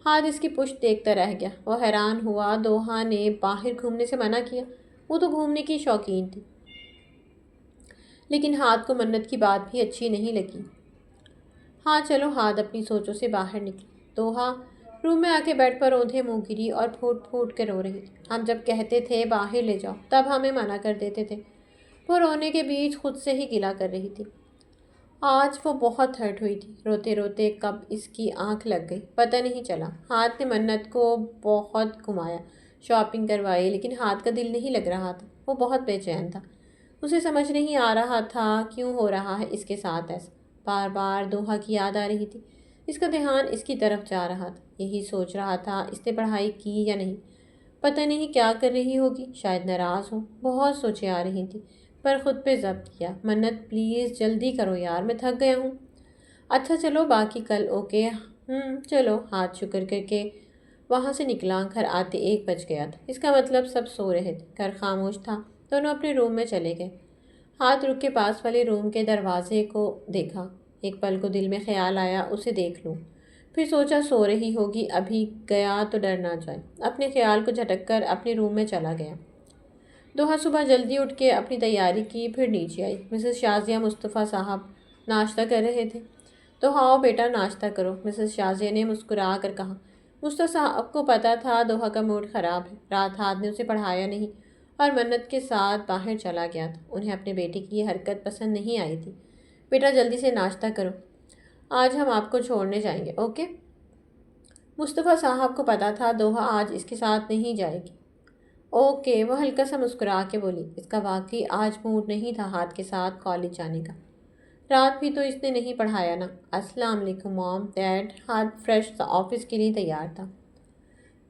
ہاتھ اس کی پشت دیکھتا رہ گیا۔ وہ حیران ہوا دوحہ نے باہر گھومنے سے منع کیا، وہ تو گھومنے کی شوقین تھی۔ لیکن ہاتھ کو منت کی بات بھی اچھی نہیں لگی۔ ہاں چلو، ہاتھ اپنی سوچوں سے باہر نکلی۔ دوحہ روم میں آ کے بیڈ پر اوندھے منہ گری اور پھوٹ پھوٹ کے رو رہی تھی۔ ہم جب کہتے تھے باہر لے جاؤ تب ہمیں منع کر دیتے تھے۔ وہ رونے کے بیچ خود سے ہی گلہ کر رہی تھی۔ آج وہ بہت ہرٹ ہوئی تھی۔ روتے روتے کب اس کی آنکھ لگ گئی پتہ نہیں چلا۔ ہاتھ نے منت کو بہت گھمایا، شاپنگ کروائی، لیکن ہاتھ کا دل نہیں لگ رہا تھا۔ وہ بہت بے چین تھا۔ اسے سمجھ نہیں آ رہا تھا کیوں ہو رہا ہے اس کے ساتھ ایسا۔ بار بار دوحہ کی یاد آ رہی تھی۔ اس کا دھیان اس کی طرف جا رہا تھا۔ یہی سوچ رہا تھا اس نے پڑھائی کی یا نہیں، پتہ نہیں کیا کر رہی ہوگی، شاید ناراض ہو۔ بہت سوچیں آ رہی تھیں، پر خود پہ ضبط کیا۔ منت پلیز جلدی کرو یار، میں تھک گیا ہوں۔ اچھا چلو باقی کل اوکے؟ چلو۔ ہاتھ شکر کر کے وہاں سے نکلا۔ گھر آتے 1 بج گیا تھا۔ اس کا مطلب سب سو رہے تھے، گھر خاموش تھا۔ دونوں اپنے روم میں چلے گئے۔ ہاتھ رک کے پاس والے روم کے دروازے کو دیکھا۔ ایک پل کو دل میں خیال آیا اسے دیکھ لوں، پھر سوچا سو رہی ہوگی، ابھی گیا تو ڈر نہ جائے۔ اپنے خیال کو جھٹک کر اپنے روم میں چلا گیا۔ دوحہ صبح جلدی اٹھ کے اپنی تیاری کی، پھر نیچے آئی۔ مسز شازیہ مصطفیٰ صاحب ناشتہ کر رہے تھے۔ تو آؤ بیٹا ناشتہ کرو، مسز شازیہ نے مسکرا کر کہا۔ مصطفیٰ صاحب کو پتہ تھا دوحہ کا موڈ خراب ہے، رات ہاتھ نے اسے پڑھایا نہیں اور منت کے ساتھ باہر چلا گیا تھا۔ انہیں اپنے بیٹے کی یہ حرکت پسند نہیں آئی تھی۔ بیٹا جلدی سے ناشتہ کرو، آج ہم آپ کو چھوڑنے جائیں گے، اوکے؟ مصطفیٰ صاحب کو پتہ تھا دوحہ آج اس کے ساتھ نہیں جائے گی۔ اوکے، وہ ہلکا سا مسکرا کے بولی۔ اس کا واقعی آج موڈ نہیں تھا ہاتھ کے ساتھ کالج جانے کا۔ رات بھی تو اس نے نہیں پڑھایا نا۔ السلام علیکم مام ڈیڈ۔ ہاتھ فریش آفس کے لیے تیار تھا۔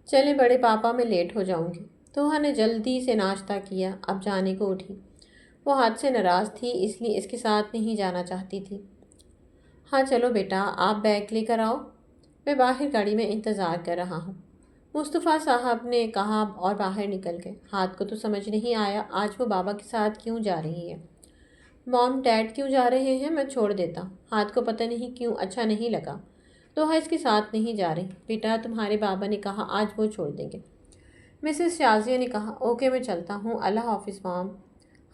چلیں بڑے پاپا، میں لیٹ ہو جاؤں گی۔ دوحہ نے جلدی سے ناشتہ کیا، اب جانے کو اٹھی۔ وہ ہاتھ سے ناراض تھی، اس لیے اس کے ساتھ نہیں جانا چاہتی تھی۔ ہاں چلو بیٹا، آپ بیگ لے کر آؤ، میں باہر گاڑی میں انتظار کر رہا ہوں، مصطفیٰ صاحب نے کہا اور باہر نکل گئے۔ ہاتھ کو تو سمجھ نہیں آیا آج وہ بابا کے ساتھ کیوں جا رہی ہے۔ مام ڈیڈ کیوں جا رہے ہیں، میں چھوڑ دیتا۔ ہاتھ کو پتہ نہیں کیوں اچھا نہیں لگا۔ دوحہ اس کے ساتھ نہیں جا رہی۔ بیٹا تمہارے بابا نے کہا آج وہ چھوڑ دیں گے۔ مسز شازیہ نے کہا اوکے میں چلتا ہوں، اللہ حافظ مام۔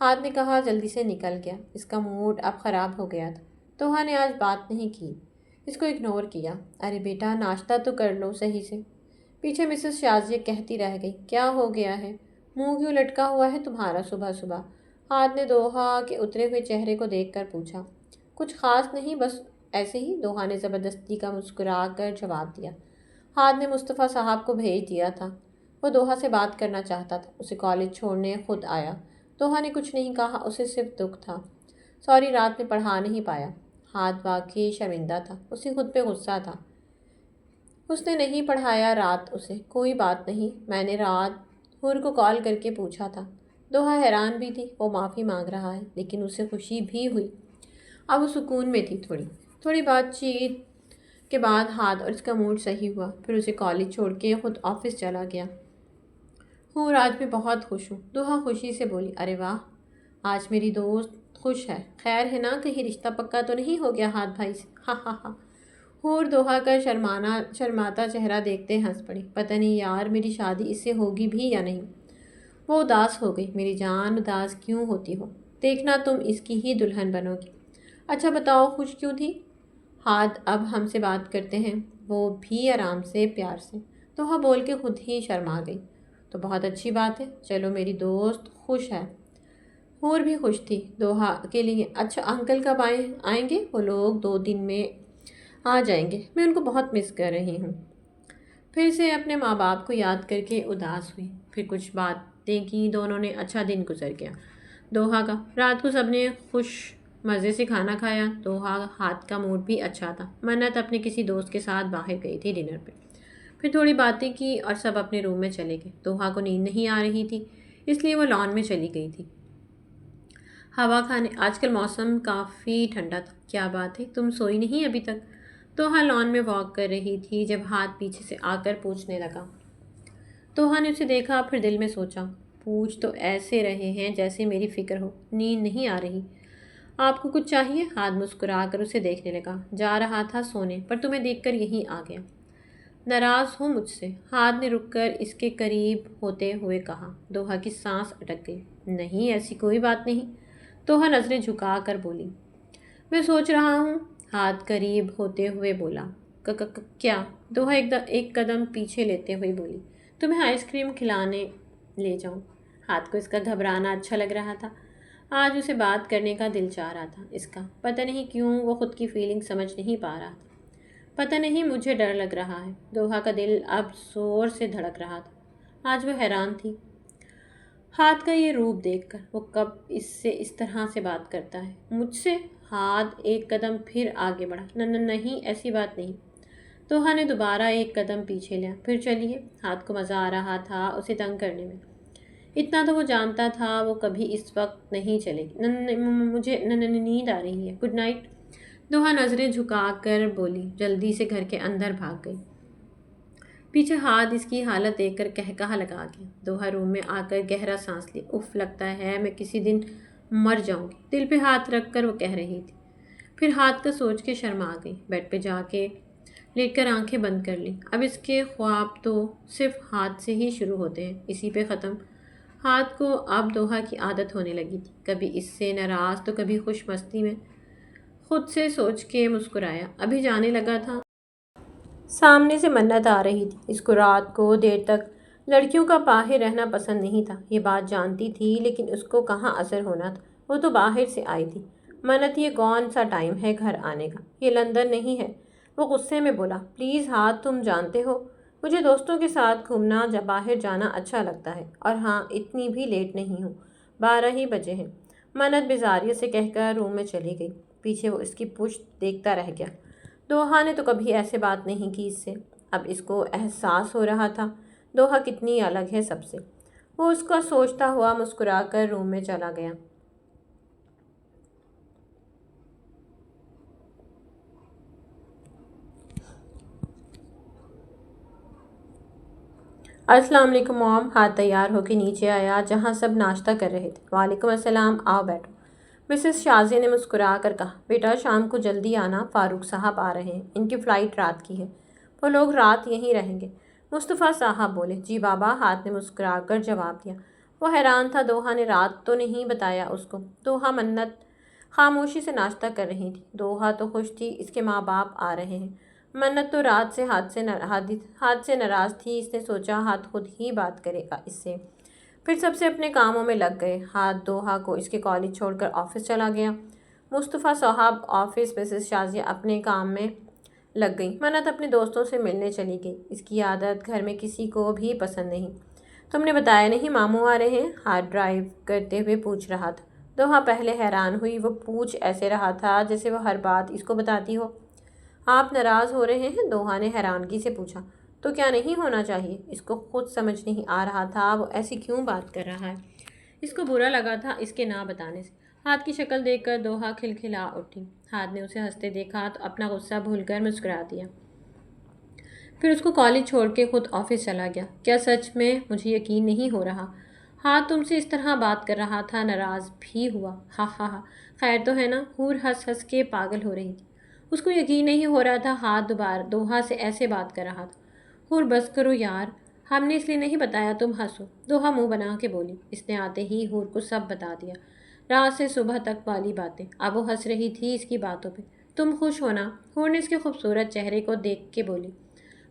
ہاتھ نے کہا جلدی سے نکل گیا۔ اس کا موڈ اب خراب ہو گیا تھا۔ دوحہ نے آج بات نہیں کی، اس کو اگنور کیا۔ ارے بیٹا ناشتہ تو کر لو صحیح سے۔ پیچھے مسز شازیہ کہتی رہ گئی، کیا ہو گیا ہے، منہ کیوں لٹکا ہوا ہے تمہارا صبح صبح؟ ہاتھ نے دوحہ کے اترے ہوئے چہرے کو دیکھ کر پوچھا۔ کچھ خاص نہیں، بس ایسے ہی، دوحہ نے زبردستی کا مسکرا کر جواب دیا۔ ہاتھ نے مصطفیٰ صاحب کو بھیج دیا تھا، وہ دوحہ سے بات کرنا چاہتا تھا، اسے کالج چھوڑنے خود آیا۔ دوحہ نے کچھ نہیں کہا، اسے صرف دکھ تھا۔ سوری رات میں پڑھا نہیں پایا۔ ہاتھ واقعی شرمندہ تھا، اسے خود پہ غصہ تھا۔ اس نے نہیں پڑھایا رات اسے، کوئی بات نہیں، میں نے رات حور کو کال کر کے پوچھا تھا۔ دوحہ حیران بھی تھی، وہ معافی مانگ رہا ہے، لیکن اسے خوشی بھی ہوئی۔ اب وہ سکون میں تھی۔ تھوڑی بات چیت کے بعد ہاتھ اور اس کا موڈ صحیح ہوا، پھر اسے کالج چھوڑ کے خود آفس چلا گیا۔ حور آج میں بہت خوش ہوں، دوحہ خوشی سے بولی۔ ارے واہ، آج میری دوست خوش ہے، خیر ہے نا، کہیں رشتہ پکا تو نہیں ہو گیا ہاتھ بھائی سے؟ ہاں ہاں ہاں۔ حور دوحہ کا شرماتا چہرہ دیکھتے ہنس پڑی۔ پتہ نہیں یار میری شادی اس سے ہوگی بھی یا نہیں۔ وہ اداس ہو گئی۔ میری جان اداس کیوں ہوتی ہو، دیکھنا تم اس کی ہی دلہن بنو گی۔ اچھا بتاؤ خوش کیوں تھی؟ ہاتھ اب ہم سے بات کرتے ہیں، وہ بھی آرام سے پیار سے۔ دوحہ بول کے خود ہی شرما گئی۔ تو بہت اچھی بات ہے، چلو میری دوست خوش ہے۔ حور بھی خوش تھی دوحہ کے لیے۔ اچھا انکل کب آئیں گے؟ وہ لوگ 2 دن میں آ جائیں گے، میں ان کو بہت مس کر رہی ہوں۔ پھر سے اپنے ماں باپ کو یاد کر کے اداس ہوئی۔ پھر کچھ باتیں کی دونوں نے۔ اچھا دن گزر گیا دوحہ کا۔ رات کو سب نے خوش مزے سے کھانا کھایا۔ دوحہ ہاتھ کا موڈ بھی اچھا تھا۔ منت اپنے کسی دوست کے ساتھ باہر گئی تھی ڈنر پہ۔ پھر تھوڑی باتیں کی اور سب اپنے روم میں چلے گئے۔ دوحہ کو نیند نہیں آ رہی تھی، اس لیے وہ لان میں چلی گئی تھی ہوا کھانے۔ آج کل موسم کافی ٹھنڈا تھا۔ کیا بات ہے، تم سوئی نہیں ابھی تک؟ دوحہ لان میں واک کر رہی تھی جب ہاتھ پیچھے سے آ کر پوچھنے لگا۔ دوحہ نے اسے دیکھا، پھر دل میں سوچا، پوچھ تو ایسے رہے ہیں جیسے میری فکر ہو، نیند نہیں آ رہی۔ آپ کو کچھ چاہیے؟ ہاتھ مسکرا کر اسے دیکھنے لگا۔ جا رہا تھا سونے، پر تمہیں دیکھ کر یہیں آ گیا۔ ناراض ہو مجھ سے؟ ہاتھ نے رک کر اس کے قریب ہوتے ہوئے کہا۔ دوحہ کی سانس اٹک گئی۔ نہیں، ایسی کوئی بات نہیں۔ دوحہ نظریں جھکا کر بولی۔ میں سوچ رہا ہوں، ہاتھ قریب ہوتے ہوئے بولا۔ کیا؟ دوحہ ایک قدم پیچھے لیتے ہوئے بولی۔ تمہیں آئس کریم کھلانے لے جاؤں؟ ہاتھ کو اس کا گھبرانا اچھا لگ رہا تھا۔ آج اسے بات کرنے کا دل چاہ رہا تھا اس کا۔ پتہ نہیں کیوں وہ خود کی فیلنگ سمجھ نہیں پا رہا تھا۔ پتہ نہیں، مجھے ڈر لگ رہا ہے۔ دوحہ کا دل اب زور سے دھڑک رہا تھا۔ آج وہ حیران تھی ہاتھ کا یہ روپ دیکھ کر۔ وہ کب اس سے اس طرح سے بات کرتا ہے؟ مجھ سے؟ ہاتھ ایک قدم پھر آگے بڑھا۔ نہیں، ایسی بات نہیں۔ دوحہ نے دوبارہ ایک قدم پیچھے لیا۔ پھر چلیے۔ ہاتھ کو مزہ آ رہا تھا اسے تنگ کرنے میں۔ اتنا تو وہ جانتا تھا وہ کبھی اس وقت نہیں چلے گی۔ مجھے نیند آ رہی ہے، گڈ نائٹ۔ دوحہ نظریں جھکا کر بولی، جلدی سے گھر کے اندر بھاگ گئی۔ پیچھے ہاتھ اس کی حالت دیکھ کر قہقہہ لگا گیا۔ دوحہ روم میں آ کر گہرا سانس لی۔ اف، لگتا ہے میں کسی دن مر جاؤں گی، دل پہ ہاتھ رکھ کر وہ کہہ رہی تھی۔ پھر ہاتھ کا سوچ کے شرما گئی۔ بیڈ پہ جا کے لیٹ کر آنکھیں بند کر لیں۔ اب اس کے خواب تو صرف ہاتھ سے ہی شروع ہوتے ہیں، اسی پہ ختم۔ ہاتھ کو اب دوحہ کی عادت ہونے لگی تھی، کبھی اس سے ناراض تو کبھی خوش مستی میں۔ خود سے سوچ کے مسکرایا۔ ابھی جانے لگا تھا، سامنے سے منت آ رہی تھی۔ اس کو رات کو دیر تک لڑکیوں کا باہر رہنا پسند نہیں تھا، یہ بات جانتی تھی، لیکن اس کو کہاں اثر ہونا تھا، وہ تو باہر سے آئی تھی۔ منت، یہ کون سا ٹائم ہے گھر آنے کا؟ یہ لندن نہیں ہے۔ وہ غصے میں بولا۔ پلیز ہاتھ، تم جانتے ہو مجھے دوستوں کے ساتھ گھومنا جب باہر جانا اچھا لگتا ہے، اور ہاں، اتنی بھی لیٹ نہیں ہوں، 12 ہی بجے ہیں۔ منت بیزاریت سے کہہ کر روم میں چلی گئی۔ پیچھے وہ اس کی پشت دیکھتا رہ گیا۔ دوحہ نے تو کبھی ایسے بات نہیں کی اس سے۔ اب اس کو احساس ہو رہا تھا دوحہ کتنی الگ ہے سب سے۔ وہ اس کا سوچتا ہوا مسکرا کر روم میں چلا گیا۔ السلام علیکم موم۔ ہاتھ تیار ہو کے نیچے آیا جہاں سب ناشتہ کر رہے تھے۔ وعلیکم السلام، آؤ بیٹھو۔ مسز شازیہ نے مسکرا کر کہا۔ بیٹا، شام کو جلدی آنا، فاروق صاحب آ رہے ہیں، ان کی فلائٹ رات کی ہے، وہ لوگ رات یہیں رہیں گے۔ مصطفیٰ صاحب بولے۔ جی بابا، ہاتھ نے مسکرا کر جواب دیا۔ وہ حیران تھا دوحہ نے رات تو نہیں بتایا اس کو۔ دوحہ منت خاموشی سے ناشتہ کر رہی تھی۔ دوحہ تو خوش تھی اس کے ماں باپ آ رہے ہیں۔ منت تو رات سے ہاتھ سے ناراض تھی۔ اس نے سوچا ہاتھ خود ہی بات کرے گا اس سے۔ پھر سب سے اپنے کاموں میں لگ گئے۔ ہاتھ دوحہ کو اس کے کالج چھوڑ کر آفس چلا گیا۔ مصطفیٰ صاحب آفس، مسز شازیہ اپنے کام میں لگ گئی۔ منت اپنے دوستوں سے ملنے چلی گئی۔ اس کی عادت گھر میں کسی کو بھی پسند نہیں۔ تم نے بتایا نہیں ماموں آ رہے ہیں؟ ہاتھ ڈرائیو کرتے ہوئے پوچھ رہا تھا۔ دوحہ پہلے حیران ہوئی، وہ پوچھ ایسے رہا تھا جیسے وہ ہر بات اس کو بتاتی ہو۔ آپ ناراض ہو رہے ہیں؟ دوحہ نے حیرانگی سے پوچھا۔ تو کیا نہیں ہونا چاہیے؟ اس کو خود سمجھ نہیں آ رہا تھا وہ ایسی کیوں بات کر رہا ہے۔ اس کو برا لگا تھا اس کے نہ بتانے سے۔ ہاتھ کی شکل دیکھ کر دوحہ کھلکھلا اٹھی۔ ہاتھ نے اسے ہنستے دیکھا تو اپنا غصہ بھول کر مسکرا دیا۔ پھر اس کو کالج چھوڑ کے خود آفس چلا گیا۔ کیا سچ میں؟ مجھے یقین نہیں ہو رہا۔ ہاتھ تم سے اس طرح بات کر رہا تھا، ناراض بھی ہوا۔ ہا ہا ہا، خیر تو ہے نا؟ حور ہنس ہنس کے پاگل ہو رہی تھی۔ اس کو یقین نہیں ہو رہا تھا ہاتھ دوحہ سے ایسے بات کر رہا تھا۔ حور بس کرو یار، ہم نے اس لیے نہیں بتایا تم ہنسو، دوحہ منہ بنا کے بولی۔ اس نے آتے ہی حور کو سب بتا دیا، رات سے صبح تک والی باتیں۔ اب وہ ہنس رہی تھی اس کی باتوں پہ۔ تم خوش ہونا، حور نے اس کے خوبصورت چہرے کو دیکھ کے بولی۔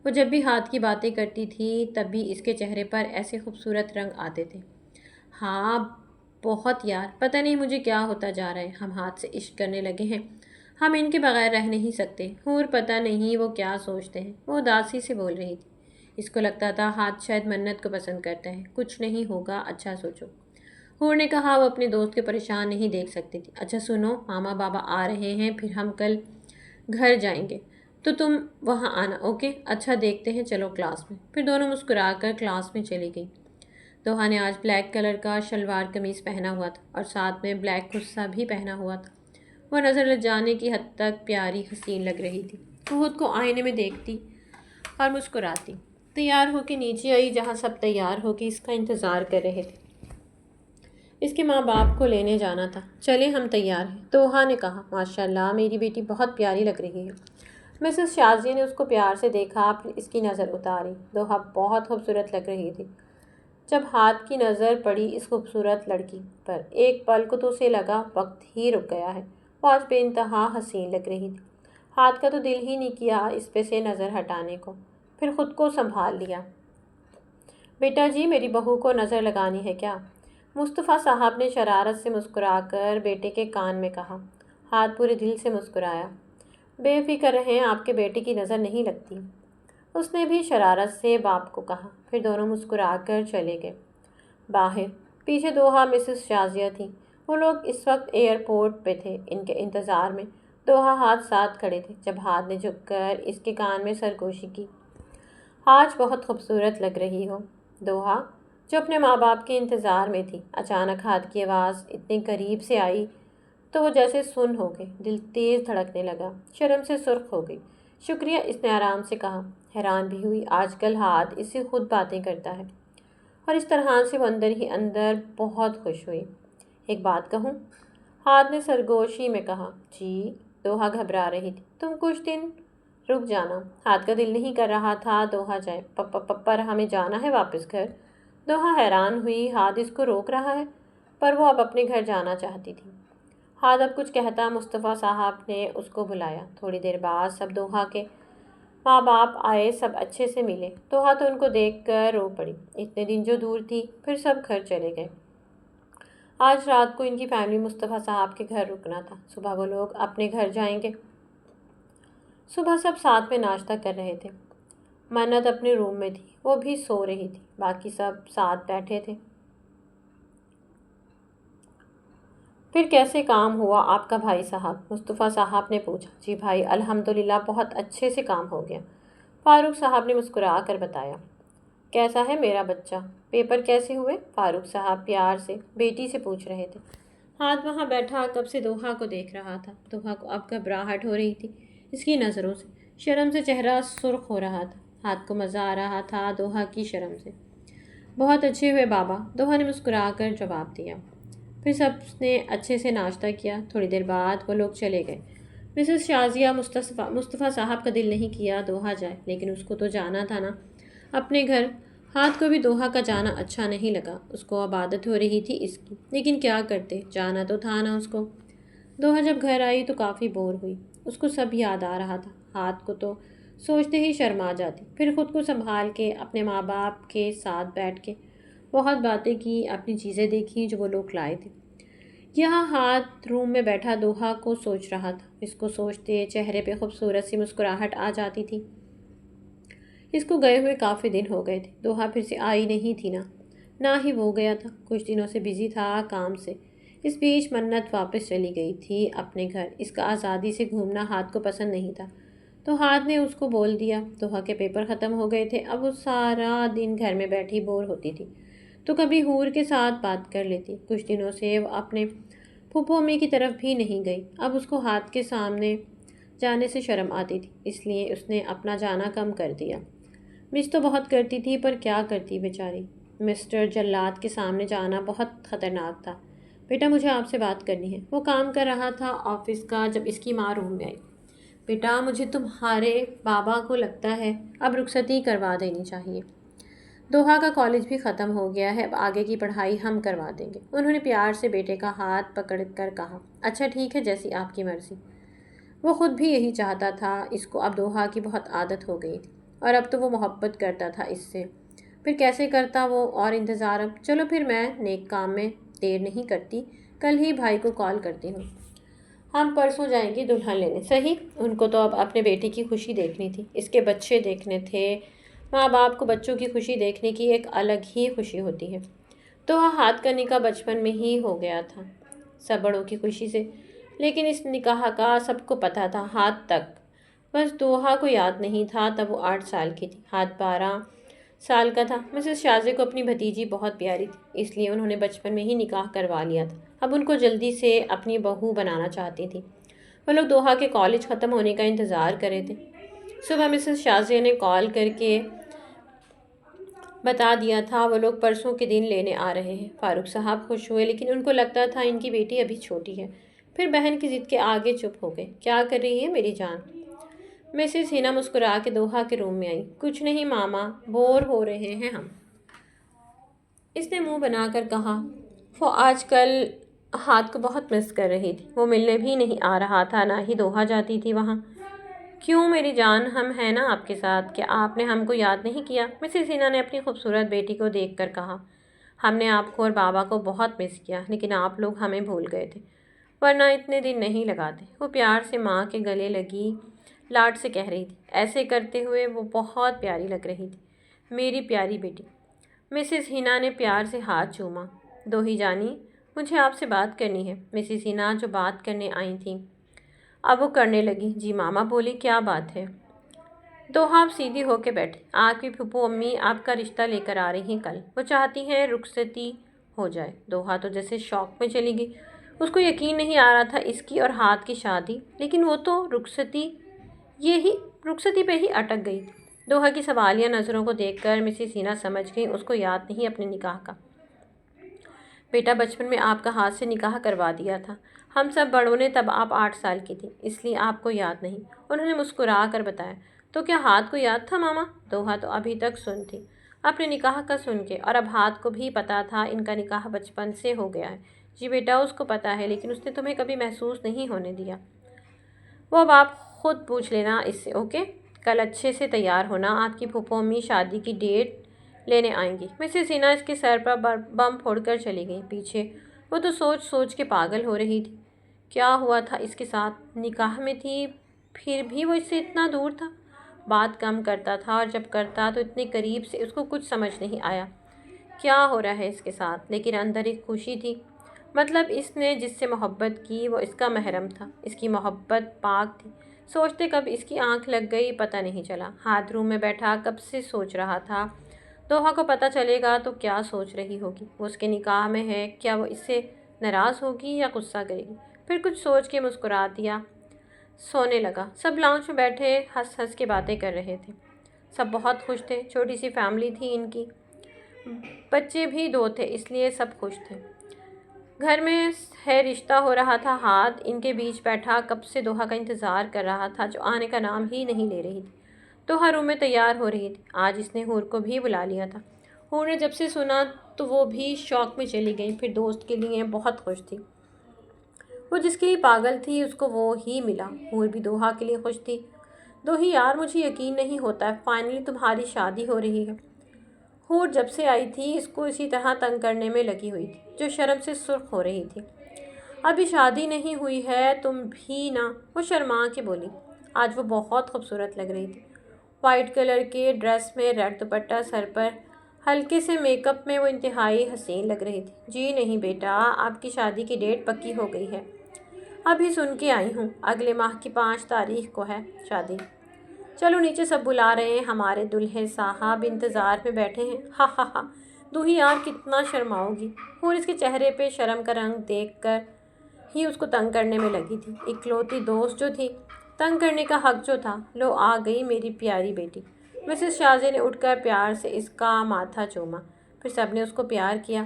وہ جب بھی ہاتھ کی باتیں کرتی تھی تب بھی اس کے چہرے پر ایسے خوبصورت رنگ آتے تھے۔ ہاں بہت یار، پتہ نہیں مجھے کیا ہوتا جا رہا ہے، ہم ہاتھ سے عشق کرنے لگے ہیں، ہم ان کے بغیر رہ نہیں سکتے۔ حور پتہ نہیں وہ کیا سوچتے ہیں، وہ اداسی سے بول رہی تھی۔ اس کو لگتا تھا ہاتھ شاید منت کو پسند کرتا ہے۔ کچھ نہیں ہوگا، اچھا سوچو۔ حور نے کہا وہ اپنے دوست کے پریشان نہیں دیکھ سکتی تھی۔ اچھا سنو، ماما بابا آ رہے ہیں، پھر ہم کل گھر جائیں گے تو تم وہاں آنا، اوکے؟ اچھا دیکھتے ہیں، چلو کلاس میں۔ پھر دونوں مسکرا کر کلاس میں چلی گئی۔ دوحہ نے آج بلیک کلر کا شلوار قمیص پہنا ہوا تھا اور ساتھ میں بلیک کرسا بھی پہنا ہوا تھا۔ وہ نظر لگ جانے کی حد تک پیاری حسین لگ رہی تھی۔ وہ خود کو آئینے میں دیکھتی اور مسکراتی۔ تیار ہو کے نیچے آئی جہاں سب تیار ہو کے اس کا انتظار کر رہے تھے۔ اس کے ماں باپ کو لینے جانا تھا۔ چلے ہم تیار ہیں، دوحہ نے کہا۔ ماشاءاللہ میری بیٹی بہت پیاری لگ رہی ہے۔ مسز شازیہ نے اس کو پیار سے دیکھا، پھر اس کی نظر اتاری۔ دوحہ بہت خوبصورت لگ رہی تھی۔ جب ہاتھ کی نظر پڑی اس خوبصورت لڑکی پر، ایک پل کو تو اسے لگا وقت ہی رک گیا ہے۔ وہ آج بے انتہا حسین لگ رہی تھی۔ ہاتھ کا تو دل ہی نہیں کیا اس پہ سے نظر ہٹانے کو، پھر خود کو سنبھال لیا۔ بیٹا جی، میری بہو کو نظر لگانی ہے کیا؟ مصطفیٰ صاحب نے شرارت سے مسکرا کر بیٹے کے کان میں کہا۔ ہاتھ پورے دل سے مسکرایا۔ بے فکر رہیں، آپ کے بیٹے کی نظر نہیں لگتی، اس نے بھی شرارت سے باپ کو کہا۔ پھر دونوں مسکرا کر چلے گئے۔ باہر پیچھے دوحہ مسز شازیہ تھیں۔ وہ لوگ اس وقت ایئرپورٹ پہ تھے، ان کے انتظار میں۔ دوحہ ہاتھ ساتھ کھڑے تھے جب ہاتھ نے جھک کر اس کے کان میں سرگوشی کی۔ آج بہت خوبصورت لگ رہی ہو۔ دوحہ، جو اپنے ماں باپ کے انتظار میں تھی، اچانک ہاتھ کی آواز اتنی قریب سے آئی تو وہ جیسے سن ہو گئی۔ دل تیز دھڑکنے لگا، شرم سے سرخ ہو گئی۔ شکریہ، اس نے آرام سے کہا۔ حیران بھی ہوئی، آج کل ہاتھ اس سے خود باتیں کرتا ہے، اور اس طرح سے وہ اندر ہی اندر بہت خوش ہوئی۔ ایک بات کہوں؟ ہاتھ نے سرگوشی میں کہا۔ جی؟ دوحہ گھبرا رہی تھی۔ تم کچھ دن رک جانا۔ ہاتھ کا دل نہیں کر رہا تھا دوحہ جائے۔ پر ہمیں جانا ہے واپس گھر۔ دوحہ حیران ہوئی، ہاتھ اس کو روک رہا ہے، پر وہ اب اپنے گھر جانا چاہتی تھی۔ ہاتھ اب کچھ کہتا مصطفیٰ صاحب نے اس کو بلایا۔ تھوڑی دیر بعد سب دوحہ کے ماں باپ آئے، سب اچھے سے ملے۔ دوحہ تو ان کو دیکھ کر رو پڑی۔ اتنے دن جو دور تھی، پھر سب گھر چلے گئے۔ آج رات کو ان کی فیملی مصطفیٰ صاحب کے گھر رکنا تھا، صبح وہ لوگ اپنے گھر جائیں گے۔ صبح سب ساتھ میں ناشتہ کر رہے تھے۔ منت اپنے روم میں تھی، وہ بھی سو رہی تھی، باقی سب ساتھ بیٹھے تھے۔ پھر کیسے کام ہوا آپ کا بھائی صاحب؟ مصطفیٰ صاحب نے پوچھا۔ جی بھائی، الحمدللہ بہت اچھے سے کام ہو گیا، فاروق صاحب نے مسکرا کر بتایا۔ کیسا ہے میرا بچہ؟ پیپر کیسے ہوئے؟ فاروق صاحب پیار سے بیٹی سے پوچھ رہے تھے۔ ہاتھ وہاں بیٹھا کب سے دوحہ کو دیکھ رہا تھا۔ دوحہ کو اب گھبراہٹ ہو رہی تھی اس کی نظروں سے، شرم سے چہرہ سرخ ہو رہا تھا۔ ہاتھ کو مزہ آ رہا تھا دوحہ کی شرم سے۔ بہت اچھے ہوئے بابا، دوحہ نے مسکرا کر جواب دیا۔ پھر سب نے اچھے سے ناشتہ کیا۔ تھوڑی دیر بعد وہ لوگ چلے گئے۔ مسز شازیہ، مصطفیٰ صاحب کا دل نہیں کیا دوحہ جائے، لیکن اس کو تو جانا تھا نا اپنے گھر۔ ہاتھ کو بھی دوحہ کا جانا اچھا نہیں لگا، اس کو اب عادت ہو رہی تھی اس کی، لیکن کیا کرتے، جانا تو تھا نا اس کو۔ دوحہ جب گھر آئی تو کافی بور ہوئی، اس کو سب یاد آ رہا تھا۔ ہاتھ کو تو سوچتے ہی شرم آ جاتی، پھر خود کو سنبھال کے اپنے ماں باپ کے ساتھ بیٹھ کے بہت باتیں کی، اپنی چیزیں دیکھی جو وہ لوگ لائے تھے۔ یہاں ہاتھ روم میں بیٹھا دوحہ کو سوچ رہا تھا، اس کو سوچتے چہرے پہ خوبصورت سی مسکراہٹ آ جاتی تھی۔ اس کو گئے ہوئے کافی دن ہو گئے تھے، دوحہ پھر سے آئی نہیں تھی نہ ہی وہ گیا تھا، کچھ دنوں سے بزی تھا کام سے۔ اس بیچ منت واپس چلی گئی تھی اپنے گھر۔ اس کا آزادی سے گھومنا ہاتھ کو پسند نہیں تھا، تو ہاتھ نے اس کو بول دیا۔ دوحہ کے پیپر ختم ہو گئے تھے، اب وہ سارا دن گھر میں بیٹھی بور ہوتی تھی، تو کبھی حور کے ساتھ بات کر لیتی۔ کچھ دنوں سے وہ اپنے پھوپھو امی کی طرف بھی نہیں گئی، اب اس کو ہاتھ کے سامنے جانے سے شرم آتی تھی، اس لیے اس نے اپنا جانا کم کر دیا۔ مس تو بہت کرتی تھی، پر کیا کرتی بیچاری، مسٹر جلاد کے سامنے جانا بہت خطرناک تھا۔ بیٹا مجھے آپ سے بات کرنی ہے۔ وہ کام کر رہا تھا آفس کا جب اس کی ماں روم میں آئی۔ بیٹا مجھے تمہارے بابا کو لگتا ہے اب رخصتی کروا دینی چاہیے، دوحہ کا کالج بھی ختم ہو گیا ہے، اب آگے کی پڑھائی ہم کروا دیں گے۔ انہوں نے پیار سے بیٹے کا ہاتھ پکڑ کر کہا۔ اچھا ٹھیک ہے، جیسی آپ کی مرضی۔ وہ خود بھی یہی چاہتا تھا، اس کو اب دوحہ کی بہت عادت ہو گئی تھی، اور اب تو وہ محبت کرتا تھا اس سے، پھر کیسے کرتا وہ، اور انتظار اب۔ چلو پھر میں نیک کام میں دیر نہیں کرتی، کل ہی بھائی کو کال کرتی ہوں، ہم پرسوں جائیں گے دلہن لینے۔ صحیح، ان کو تو اب اپنے بیٹے کی خوشی دیکھنی تھی، اس کے بچے دیکھنے تھے۔ ماں باپ کو بچوں کی خوشی دیکھنے کی ایک الگ ہی خوشی ہوتی ہے۔ دوحہ ہاتھ کا نکاح بچپن میں ہی ہو گیا تھا، سب بڑوں کی خوشی سے، لیکن اس نکاح کا سب کو پتہ تھا، ہاتھ تک۔ بس دوحہ کو یاد نہیں تھا، تب وہ 8 سال کی تھی، ہاتھ 12 سال کا تھا۔ مسز شازے کو اپنی بھتیجی بہت پیاری تھی، اس لیے انہوں نے بچپن میں ہی نکاح کروا لیا تھا۔ اب ان کو جلدی سے اپنی بہو بنانا چاہتی تھی۔ وہ لوگ دوحہ کے کالج ختم ہونے کا انتظار کر رہے تھے۔ صبح مسز شازے نے کال کر کے بتا دیا تھا وہ لوگ پرسوں کے دن لینے آ رہے ہیں۔ فاروق صاحب خوش ہوئے، لیکن ان کو لگتا تھا ان کی بیٹی ابھی چھوٹی ہے۔ پھر بہن کی ضد کے آگے چپ ہو گئے۔ کیا کر رہی ہے میری جان؟ مسز ہینا مسکرا کے دوحہ کے روم میں آئی۔ کچھ نہیں ماما، بور ہو رہے ہیں ہم، اس نے منہ بنا کر کہا۔ وہ آج کل ہاتھ کو بہت مس کر رہی تھی، وہ ملنے بھی نہیں آ رہا تھا، نہ ہی دوحہ جاتی تھی وہاں۔ کیوں میری جان، ہم ہیں نا آپ کے ساتھ، کیا آپ نے ہم کو یاد نہیں کیا؟ مسز ہینا نے اپنی خوبصورت بیٹی کو دیکھ کر کہا۔ ہم نے آپ کو اور بابا کو بہت مس کیا، لیکن آپ لوگ ہمیں بھول گئے تھے، ورنہ اتنے دن نہیں لگاتے۔ وہ پیار سے ماں کے گلے لگی لاڈ سے کہہ رہی تھی، ایسے کرتے ہوئے وہ بہت پیاری لگ رہی تھی، میری پیاری بیٹی۔ مسز ہینا نے پیار سے ہاتھ چوما۔ دوہی جانی، مجھے آپ سے بات کرنی ہے۔ مسز ہینا جو بات کرنے آئی تھیں اب وہ کرنے لگی۔ جی ماما بولی، کیا بات ہے؟ دوحہ آپ سیدھی ہو کے بیٹھے۔ آپ کی پھپھو امی آپ کا رشتہ لے کر آ رہی ہیں کل، وہ چاہتی ہیں رخصتی ہو جائے۔ دوحہ تو جیسے شوق میں چلی گئی، اس کو یقین نہیں آ رہا تھا اس کی اور ہاتھ کی شادی، لیکن وہ تو رخصتی پہ ہی اٹک گئی تھی۔ دوحہ کی سوالیہ نظروں کو دیکھ کر مسز ہینا سمجھ گئی اس کو یاد نہیں اپنے نکاح کا۔ بیٹا بچپن میں آپ کا ہاتھ سے نکاح کروا دیا تھا، ہم سب بڑوں نے، تب آپ 8 سال کی تھی، اس لیے آپ کو یاد نہیں، انہوں نے مسکرا کر بتایا۔ تو کیا ہاتھ کو یاد تھا ماما؟ دوحہ تو ابھی تک سن تھی اپنے نکاح کا سن کے، اور اب ہاتھ کو بھی پتہ تھا ان کا نکاح بچپن سے ہو گیا ہے۔ جی بیٹا اس کو پتہ ہے، لیکن اس نے تمہیں کبھی محسوس نہیں ہونے دیا۔ وہ اب آپ خود پوچھ لینا اس سے، اوکے؟ کل اچھے سے تیار ہونا، آپ کی پھپھو امی شادی کی ڈیٹ لینے آئیں گی۔ مسز ہینا اس کے سر پر بم پھوڑ کر چلی گئی پیچھے۔ وہ تو سوچ سوچ کے پاگل ہو رہی تھی، کیا ہوا تھا اس کے ساتھ؟ نکاح میں تھی پھر بھی وہ اس سے اتنا دور تھا، بات کم کرتا تھا، اور جب کرتا تو اتنے قریب سے، اس کو کچھ سمجھ نہیں آیا کیا ہو رہا ہے اس کے ساتھ، لیکن اندر ایک خوشی تھی، مطلب اس نے جس سے محبت کی وہ اس کا محرم تھا، اس کی محبت پاک تھی۔ سوچتے کب اس کی آنکھ لگ گئی پتہ نہیں چلا۔ ہاتھ روم میں بیٹھا کب سے سوچ رہا تھا دوحہ کو پتہ چلے گا تو کیا سوچ رہی ہوگی، وہ اس کے نکاح میں ہے، کیا وہ اس سے ناراض ہوگی یا غصہ کرے گی؟ پھر کچھ سوچ کے مسکرا دیا، سونے لگا۔ سب لاؤنج میں بیٹھے ہنس ہنس کے باتیں کر رہے تھے، سب بہت خوش تھے، چھوٹی سی فیملی تھی ان کی، بچے بھی 2 تھے، اس لیے سب خوش تھے۔ گھر میں ہے رشتہ ہو رہا تھا، ہاتھ ان کے بیچ بیٹھا کب سے دوحہ کا انتظار کر رہا تھا، جو آنے کا نام ہی نہیں لے رہی تھی۔ دوحہ روم میں تیار ہو رہی تھی، آج اس نے حور کو بھی بلا لیا تھا۔ حور نے جب سے سنا تو وہ بھی شوق میں چلی گئی، پھر دوست کے لیے بہت خوش تھی، وہ جس کے لیے پاگل تھی اس کو وہ ہی ملا۔ حور بھی دوحہ کے لیے خوش تھی۔ دوہی یار مجھے یقین نہیں ہوتا ہے فائنلی تمہاری شادی ہو رہی ہے۔ حور جب سے آئی تھی اس کو اسی طرح تنگ کرنے میں لگی ہوئی تھی، جو شرم سے سرخ ہو رہی تھی۔ ابھی شادی نہیں ہوئی ہے تم بھی نا، وہ شرما کے بولی۔ آج وہ بہت خوبصورت لگ رہی تھی، وائٹ کلر کے ڈریس میں، ریڈ دوپٹہ سر پر، ہلکے سے میک اپ میں وہ انتہائی حسین لگ رہی تھی۔ جی نہیں بیٹا، آپ کی شادی کی ڈیٹ پکی ہو گئی ہے، ابھی سن کے آئی ہوں، اگلے ماہ کی 5 تاریخ کو ہے شادی۔ چلو نیچے سب بلا رہے ہیں، ہمارے دلہے صاحب انتظار میں بیٹھے ہیں، ہا ہا ہا۔ دوہی یار کتنا شرماؤ گی۔ اور اس کے چہرے پہ شرم کا رنگ دیکھ کر ہی اس کو تنگ کرنے میں لگی تھی، اکلوتی دوست جو تھی، تنگ کرنے کا حق جو تھا۔ لو آ گئی میری پیاری بیٹی۔ مسز شازے نے اٹھ کر پیار سے اس کا ماتھا چوما، پھر سب نے اس کو پیار کیا،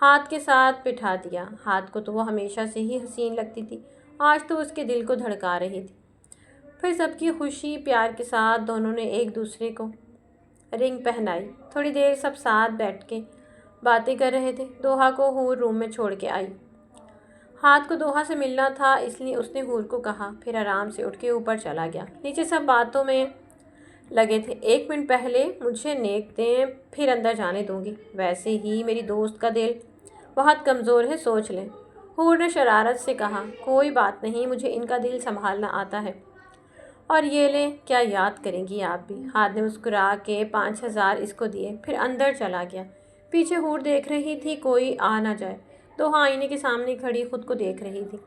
ہاتھ کے ساتھ بٹھا دیا۔ ہاتھ کو تو وہ ہمیشہ سے ہی حسین لگتی تھی، آج تو اس کے دل کو دھڑکا رہی تھی۔ پھر سب کی خوشی پیار کے ساتھ دونوں نے ایک دوسرے کو رنگ پہنائی۔ تھوڑی دیر سب ساتھ بیٹھ کے باتیں کر رہے تھے۔ دوحہ کو حور روم میں چھوڑ کے آئی۔ ہاتھ کو دوحہ سے ملنا تھا اس لیے اس نے حور کو کہا، پھر آرام سے اٹھ کے اوپر چلا گیا۔ نیچے سب باتوں میں لگے تھے۔ 1 منٹ پہلے مجھے نیک دیں پھر اندر جانے دوں گی، ویسے ہی میری دوست کا دل بہت کمزور ہے، سوچ لیں۔ حور نے شرارت سے کہا، کوئی بات نہیں، مجھے ان کا دل سنبھالنا آتا ہے، اور یہ لیں، کیا یاد کریں گی آپ بھی۔ ہاتھ نے مسکرا کے 5000 اس کو دیے، پھر اندر چلا گیا۔ پیچھے حور دیکھ رہی تھی کوئی آ نہ جائے۔ دوحہ آئینے کے سامنے کھڑی خود کو دیکھ رہی تھی۔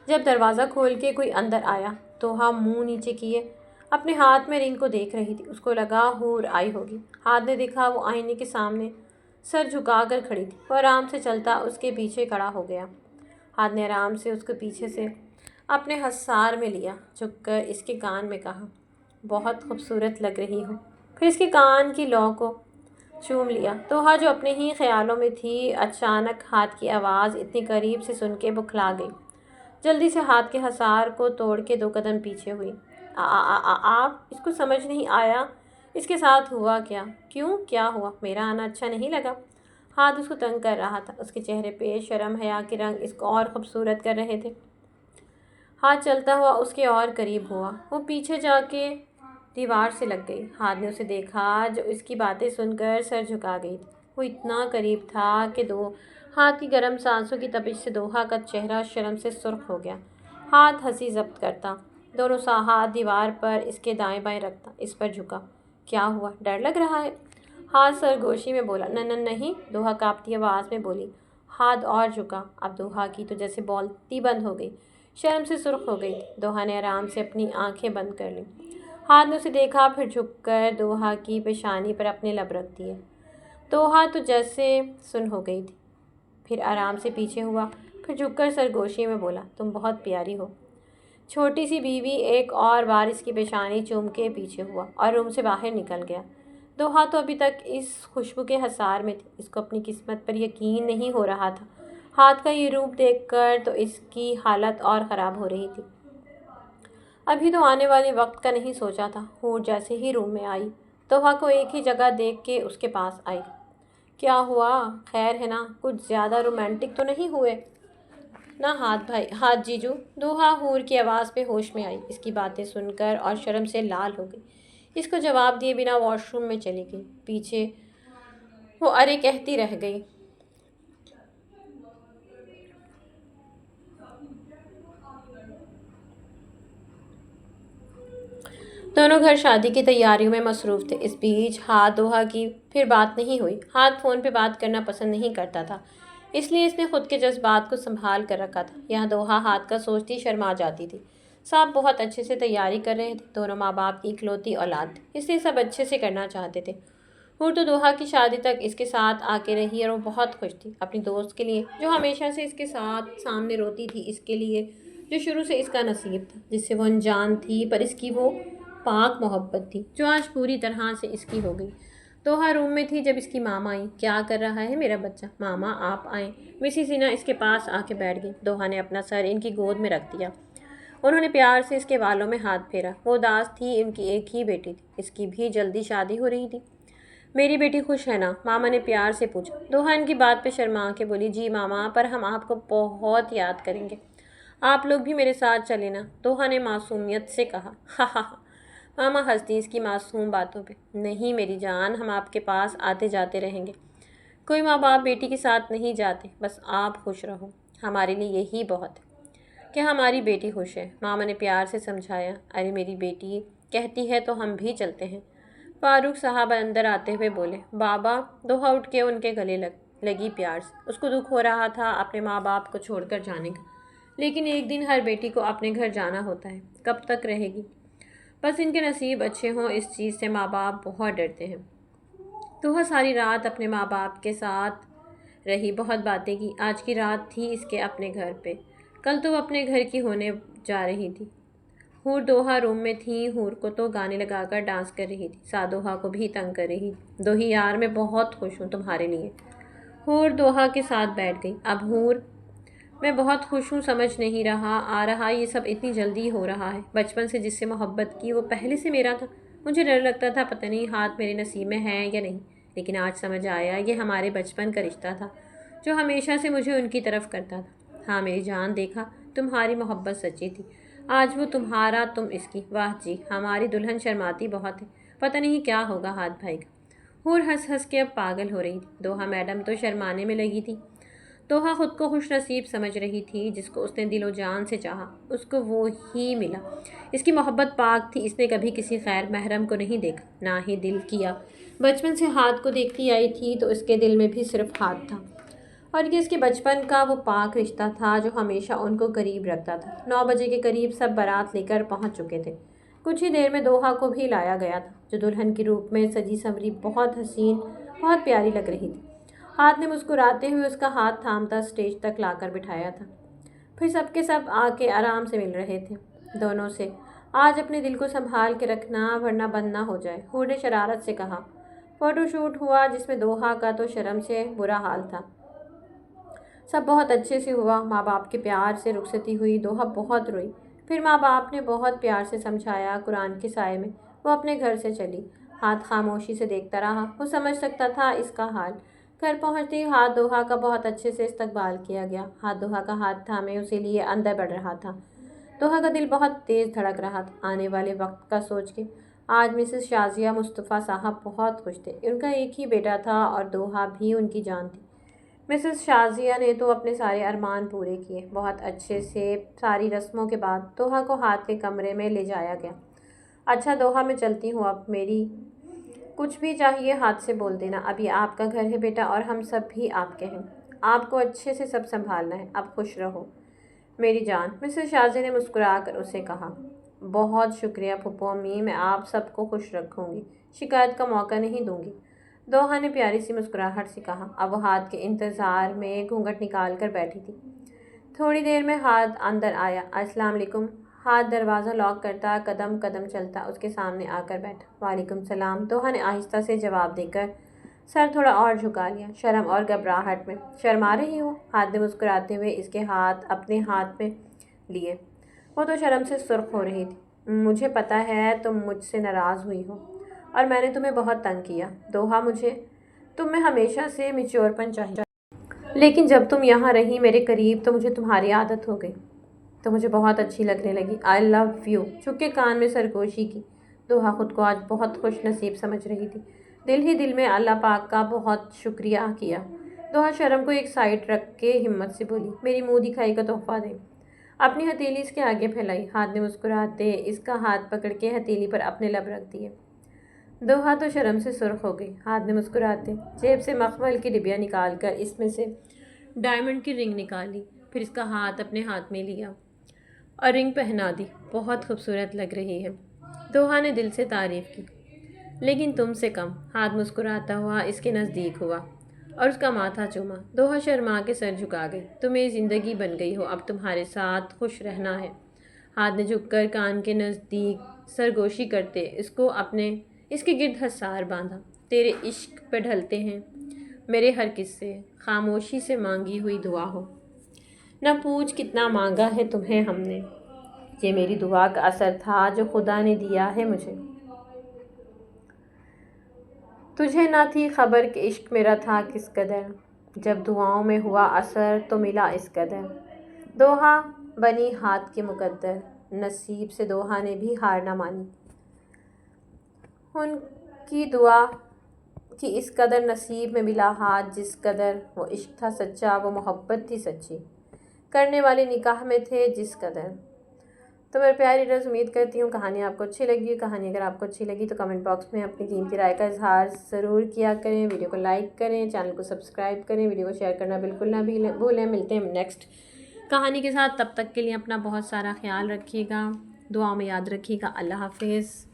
جب دروازہ کھول کے کوئی اندر آیا، دوحہ منہ نیچے کیے اپنے ہاتھ میں رنگ کو دیکھ رہی تھی۔ اس کو لگا حور آئی ہوگی۔ ہاتھ نے دیکھا وہ آئینے کے سامنے سر جھکا کر کھڑی تھی۔ وہ آرام سے چلتا اس کے پیچھے کھڑا ہو گیا۔ ہاتھ نے آرام سے اس کو پیچھے سے اپنے حصار میں لیا، جھک کر اس کے کان میں کہا، بہت خوبصورت لگ رہی ہو۔ پھر اس کے کان کی لو کو چوم لیا۔ دوحہ جو اپنے ہی خیالوں میں تھی، اچانک ہاتھ کی آواز اتنی قریب سے سن کے بکھلا گئی۔ جلدی سے ہاتھ کے حصار کو توڑ کے 2 قدم پیچھے ہوئی۔ آپ اس کو سمجھ نہیں آیا اس کے ساتھ ہوا کیا؟ کیوں؟ کیا ہوا؟ میرا آنا اچھا نہیں لگا؟ ہاتھ اس کو تنگ کر رہا تھا۔ اس کے چہرے پہ شرم حیا کے رنگ اس کو اور خوبصورت کر رہے تھے۔ ہاتھ چلتا ہوا اس کے اور قریب ہوا۔ وہ پیچھے جا کے دیوار سے لگ گئی۔ ہاتھ نے اسے دیکھا جو اس کی باتیں سن کر سر جھکا گئی تھی۔ وہ اتنا قریب تھا کہ ہاتھ کی گرم سانسوں کی تپش سے دوحہ کا چہرہ شرم سے سرخ ہو گیا۔ ہاتھ ہنسی ضبط کرتا، دونوں ہاتھ دیوار پر اس کے دائیں بائیں رکھتا، اس پر جھکا۔ کیا ہوا؟ ڈر لگ رہا ہے؟ ہاتھ سرگوشی میں بولا۔ نہیں، دوحہ کانپتی آواز میں بولی۔ ہاتھ اور جھکا۔ اب دوحہ کی تو جیسے بولتی بند ہو گئی، شرم سے سرخ ہو گئی تھی۔ دوحہ نے آرام سے اپنی آنکھیں بند کر لیں۔ ہاتھ نے اسے دیکھا، پھر جھک کر دوحہ کی پیشانی پر اپنے لب رکھ دیے۔ دوحہ تو جیسے سن ہو گئی تھی، پھر آرام سے پیچھے ہوا، پھر جھک کر سرگوشی میں بولا، تم بہت پیاری ہو۔ چھوٹی سی بیوی ایک اور بار اس کی پیشانی چوم کے پیچھے ہوا اور روم سے باہر نکل گیا۔ دوحہ تو ابھی تک اس خوشبو کے حصار میں تھی۔ اس کو اپنی قسمت پر یقین نہیں ہو رہا تھا۔ ہاتھ کا یہ روپ دیکھ کر تو اس کی حالت اور خراب ہو رہی تھی۔ ابھی تو آنے والے وقت کا نہیں سوچا تھا۔ حور جیسے ہی روم میں آئی، دوحہ کو ایک ہی جگہ دیکھ کے اس کے پاس آئی۔ کیا ہوا؟ خیر ہے نا؟ کچھ زیادہ رومانٹک تو نہیں ہوئے نا ہاتھ جیجو؟ دوحہ حور کی آواز پہ ہوش میں آئی۔ اس کی باتیں سن کر اور شرم سے لال ہو گئی۔ اس کو جواب دیے بنا واش روم میں چلی گئی۔ پیچھے وہ ارے کہتی رہ گئی۔ دونوں گھر شادی کی تیاریوں میں مصروف تھے۔ اس بیچ ہاتھ دوحہ کی پھر بات نہیں ہوئی۔ ہاتھ فون پہ بات کرنا پسند نہیں کرتا تھا، اس لیے اس نے خود کے جذبات کو سنبھال کر رکھا تھا۔ یہاں دوحہ ہاتھ کا سوچتی شرما جاتی تھی۔ سب بہت اچھے سے تیاری کر رہے تھے۔ دونوں ماں باپ کی اکلوتی اولاد تھی، اس لیے سب اچھے سے کرنا چاہتے تھے۔ حور تو دوحہ کی شادی تک اس کے ساتھ آ کے رہی اور وہ بہت خوش تھی، اپنی دوست کے لیے جو ہمیشہ سے اس کے سامنے روتی تھی، اس کے لیے جو شروع سے اس کا نصیب تھا، جس سے وہ انجان تھی پر اس کی وہ پاک محبت تھی جو آج پوری طرح سے اس کی ہو گئی۔ دوحہ روم میں تھی جب اس کی ماما آئیں۔ کیا کر رہا ہے میرا بچہ؟ ماما آپ آئیں۔ مسز اینا اس کے پاس آ کے بیٹھ گئی۔ دوحہ نے اپنا سر ان کی گود میں رکھ دیا۔ انہوں نے پیار سے اس کے بالوں میں ہاتھ پھیرا۔ وہ اداس تھی، ان کی ایک ہی بیٹی تھی، اس کی بھی جلدی شادی ہو رہی تھی۔ میری بیٹی خوش ہے نا؟ ماما نے پیار سے پوچھا۔ دوحہ ان کی بات پہ شرما کے بولی، جی ماما، پر ہم آپ کو بہت یاد کریں گے، آپ لوگ بھی میرے ساتھ چلیں نا، دوحہ نے معصومیت سے کہا۔ ہا ہا ہا، ماما ہنس دی اس کی معصوم باتوں پہ۔ نہیں میری جان، ہم آپ کے پاس آتے جاتے رہیں گے۔ کوئی ماں باپ بیٹی کے ساتھ نہیں جاتے، بس آپ خوش رہو، ہمارے لیے یہی بہت ہے کہ ہماری بیٹی خوش ہے، ماما نے پیار سے سمجھایا۔ ارے میری بیٹی کہتی ہے تو ہم بھی چلتے ہیں، فاروق صاحب اندر آتے ہوئے بولے۔ بابا، دوحہ اٹھ کے ان کے گلے لگی پیار سے۔ اس کو دکھ ہو رہا تھا اپنے ماں باپ کو چھوڑ کر جانے کا، لیکن ایک دن ہر بیٹی کو اپنے گھر جانا ہوتا ہے، کب تک رہے گی؟ بس ان کے نصیب اچھے ہوں، اس چیز سے ماں باپ بہت ڈرتے ہیں۔ دوحہ ساری رات اپنے ماں باپ کے ساتھ رہی، بہت باتیں کی۔ آج کی رات تھی اس کے اپنے گھر پہ، کل تو وہ اپنے گھر کی ہونے جا رہی تھی۔ حور دوحہ روم میں تھی، حور کو تو گانے لگا کر ڈانس کر رہی تھی، ساتھ دوحہ کو بھی تنگ کر رہی تھی۔ دوہی یار، میں بہت خوش ہوں تمہارے لیے۔ حور دوحہ کے ساتھ بیٹھ گئی۔ اب حور، میں بہت خوش ہوں، سمجھ نہیں آ رہا یہ سب اتنی جلدی ہو رہا ہے۔ بچپن سے جس سے محبت کی وہ پہلے سے میرا تھا، مجھے ڈر لگتا تھا پتہ نہیں ہاتھ میرے نصیب میں ہے یا نہیں، لیکن آج سمجھ آیا یہ ہمارے بچپن کا رشتہ تھا جو ہمیشہ سے مجھے ان کی طرف کرتا تھا۔ ہاں میری جان، دیکھا تمہاری محبت سچی تھی، آج وہ تمہارا تم اس کی۔ واہ جی، ہماری دلہن شرماتی بہت ہے، پتہ نہیں کیا ہوگا ہاتھ بھائی کا۔ حور ہنس ہنس کے اب پاگل ہو رہی تھی۔ دوحہ میڈم تو شرمانے میں لگی تھی۔ دوحہ خود کو خوش نصیب سمجھ رہی تھی، جس کو اس نے دل و جان سے چاہا اس کو وہ ہی ملا۔ اس کی محبت پاک تھی، اس نے کبھی کسی غیر محرم کو نہیں دیکھا، نہ ہی دل کیا۔ بچپن سے ہاتھ کو دیکھتی آئی تھی تو اس کے دل میں بھی صرف ہاتھ تھا، اور یہ اس کے بچپن کا وہ پاک رشتہ تھا جو ہمیشہ ان کو قریب رکھتا تھا۔ 9 بجے کے قریب سب بارات لے کر پہنچ چکے تھے۔ کچھ ہی دیر میں دوحہ کو بھی لایا گیا تھا، جو دلہن کے روپ میں سجی سنوری بہت حسین، بہت پیاری لگ رہی تھی۔ ہاتھ نے مسکراتے ہوئے اس کا ہاتھ تھامتا اسٹیج تک لا کر بٹھایا تھا۔ پھر سب کے سب آ کے آرام سے مل رہے تھے دونوں سے۔ آج اپنے دل کو سنبھال کے رکھنا ورنہ بند نہ ہو جائے، حور نے شرارت سے کہا۔ فوٹو شوٹ ہوا جس میں دوحہ کا تو شرم سے برا حال تھا۔ سب بہت اچھے سے ہوا، ماں باپ کے پیار سے رخصتی ہوئی، دوحہ بہت روئی۔ پھر ماں باپ نے بہت پیار سے سمجھایا، قرآن کے سائے میں وہ اپنے گھر سے چلی۔ ہاتھ خاموشی سے دیکھتا رہا، وہ سمجھ سکتا تھا اس کا حال۔ گھر پہنچتے ہی ہاتھ دوحہ کا بہت اچھے سے استقبال کیا گیا۔ ہاتھ دوحہ کا ہاتھ تھامے اسے لیے اندر بڑھ رہا تھا۔ دوحہ کا دل بہت تیز دھڑک رہا تھا، آنے والے وقت کا سوچ کے۔ آج مسز شازیہ مصطفیٰ صاحب بہت خوش تھے، ان کا ایک ہی بیٹا تھا اور دوحہ بھی ان کی جان تھی۔ مسز شازیہ نے تو اپنے سارے ارمان پورے کیے۔ بہت اچھے سے ساری رسموں کے بعد دوحہ کو ہاتھ کے کمرے میں لے جایا گیا۔ اچھا دوحہ، میں چلتی ہوں اب، میری کچھ بھی چاہیے ہاتھ سے بول دینا، اب یہ آپ کا گھر ہے بیٹا، اور ہم سب بھی آپ کے ہیں۔ آپ کو اچھے سے سب سنبھالنا ہے، اب خوش رہو میری جان، مسز شازیہ نے مسکرا کر اسے کہا۔ بہت شکریہ پھپھو امی، میں آپ سب کو خوش رکھوں گی، شکایت کا موقع نہیں دوں گی، دوحہ نے پیاری سی مسکراہٹ سے کہا۔ اب وہ ہاتھ کے انتظار میں گھونگھٹ نکال کر بیٹھی تھی۔ تھوڑی دیر میں ہاتھ اندر آیا۔ السلام علیکم۔ ہاتھ دروازہ لاک کرتا قدم قدم چلتا اس کے سامنے آ کر بیٹھا۔ وعلیکم السلام، دوحہ نے آہستہ سے جواب دے کر سر تھوڑا اور جھکا لیا، شرم اور گھبراہٹ میں۔ شرما رہی ہو؟ ہاتھ نے مسکراتے ہوئے اس کے ہاتھ اپنے ہاتھ میں لیے۔ وہ تو شرم سے سرخ ہو رہی تھی۔ مجھے پتہ ہے تم مجھ سے ناراض ہوئی ہو اور میں نے تمہیں بہت تنگ کیا دوحہ، مجھے تم میں ہمیشہ سے میچور پن چاہیے، لیکن جب تم یہاں رہی میرے قریب تو مجھے تمہاری عادت ہو گئی، تو مجھے بہت اچھی لگنے لگی۔ آئی لو یو، چپ کے کان میں سرگوشی کی۔ دوحہ خود کو آج بہت خوش نصیب سمجھ رہی تھی، دل ہی دل میں اللہ پاک کا بہت شکریہ کیا۔ دوحہ شرم کو ایک سائڈ رکھ کے ہمت سے بولی، میری منہ دکھائی کا تحفہ دے۔ اپنی ہتھیلی اس کے آگے پھیلائی۔ ہاتھ نے مسکراتے اس کا ہاتھ پکڑ کے ہتھیلی پر اپنے لب رکھ دیے۔ دوحہ تو شرم سے سرخ ہو گئی۔ ہاتھ نے مسکراتے جیب سے مخمل کی ڈبیا نکال کر اس میں سے ڈائمنڈ کی رنگ نکالی، پھر اس کا ہاتھ اپنے ہاتھ میں لیا اور رنگ پہنا دی۔ بہت خوبصورت لگ رہی ہے، دوحہ نے دل سے تعریف کی۔ لیکن تم سے کم۔ ہاتھ مسکراتا ہوا اس کے نزدیک ہوا اور اس کا ماتھا چوما۔ دوحہ شرما کے سر جھکا گئی۔ تم میری زندگی بن گئی ہو، اب تمہارے ساتھ خوش رہنا ہے۔ ہاتھ نے جھک کر کان کے نزدیک سرگوشی کرتے اس کے گرد حصار باندھا۔ تیرے عشق پہ ڈھلتے ہیں میرے ہر قصے، خاموشی سے مانگی ہوئی دعا ہو، نہ پوچھ کتنا مانگا ہے تمہیں ہم نے، یہ میری دعا کا اثر تھا جو خدا نے دیا ہے مجھے۔ تجھے نہ تھی خبر کہ عشق میرا تھا کس قدر، جب دعاؤں میں ہوا اثر تو ملا اس قدر۔ دوحہ بنی ہاتھ کی مقدر، نصیب سے دوحہ نے بھی ہار نہ مانی۔ ان کی دعا کہ اس قدر نصیب میں ملا ہاتھ، جس قدر وہ عشق تھا سچا، وہ محبت تھی سچی، کرنے والے نکاح میں تھے جس قدر۔ تو میرے پیاری ریڈرز، امید کرتی ہوں کہانی آپ کو اچھی لگی۔ کہانی اگر آپ کو اچھی لگی تو کمنٹ باکس میں اپنی قیمتی رائے کا اظہار ضرور کیا کریں، ویڈیو کو لائک کریں، چینل کو سبسکرائب کریں، ویڈیو کو شیئر کرنا بالکل نہ بھولیں۔ ملتے ہیں نیکسٹ کہانی کے ساتھ، تب تک کے لیے اپنا بہت سارا خیال رکھیے گا، دعاؤں میں یاد رکھیے گا۔ اللہ حافظ۔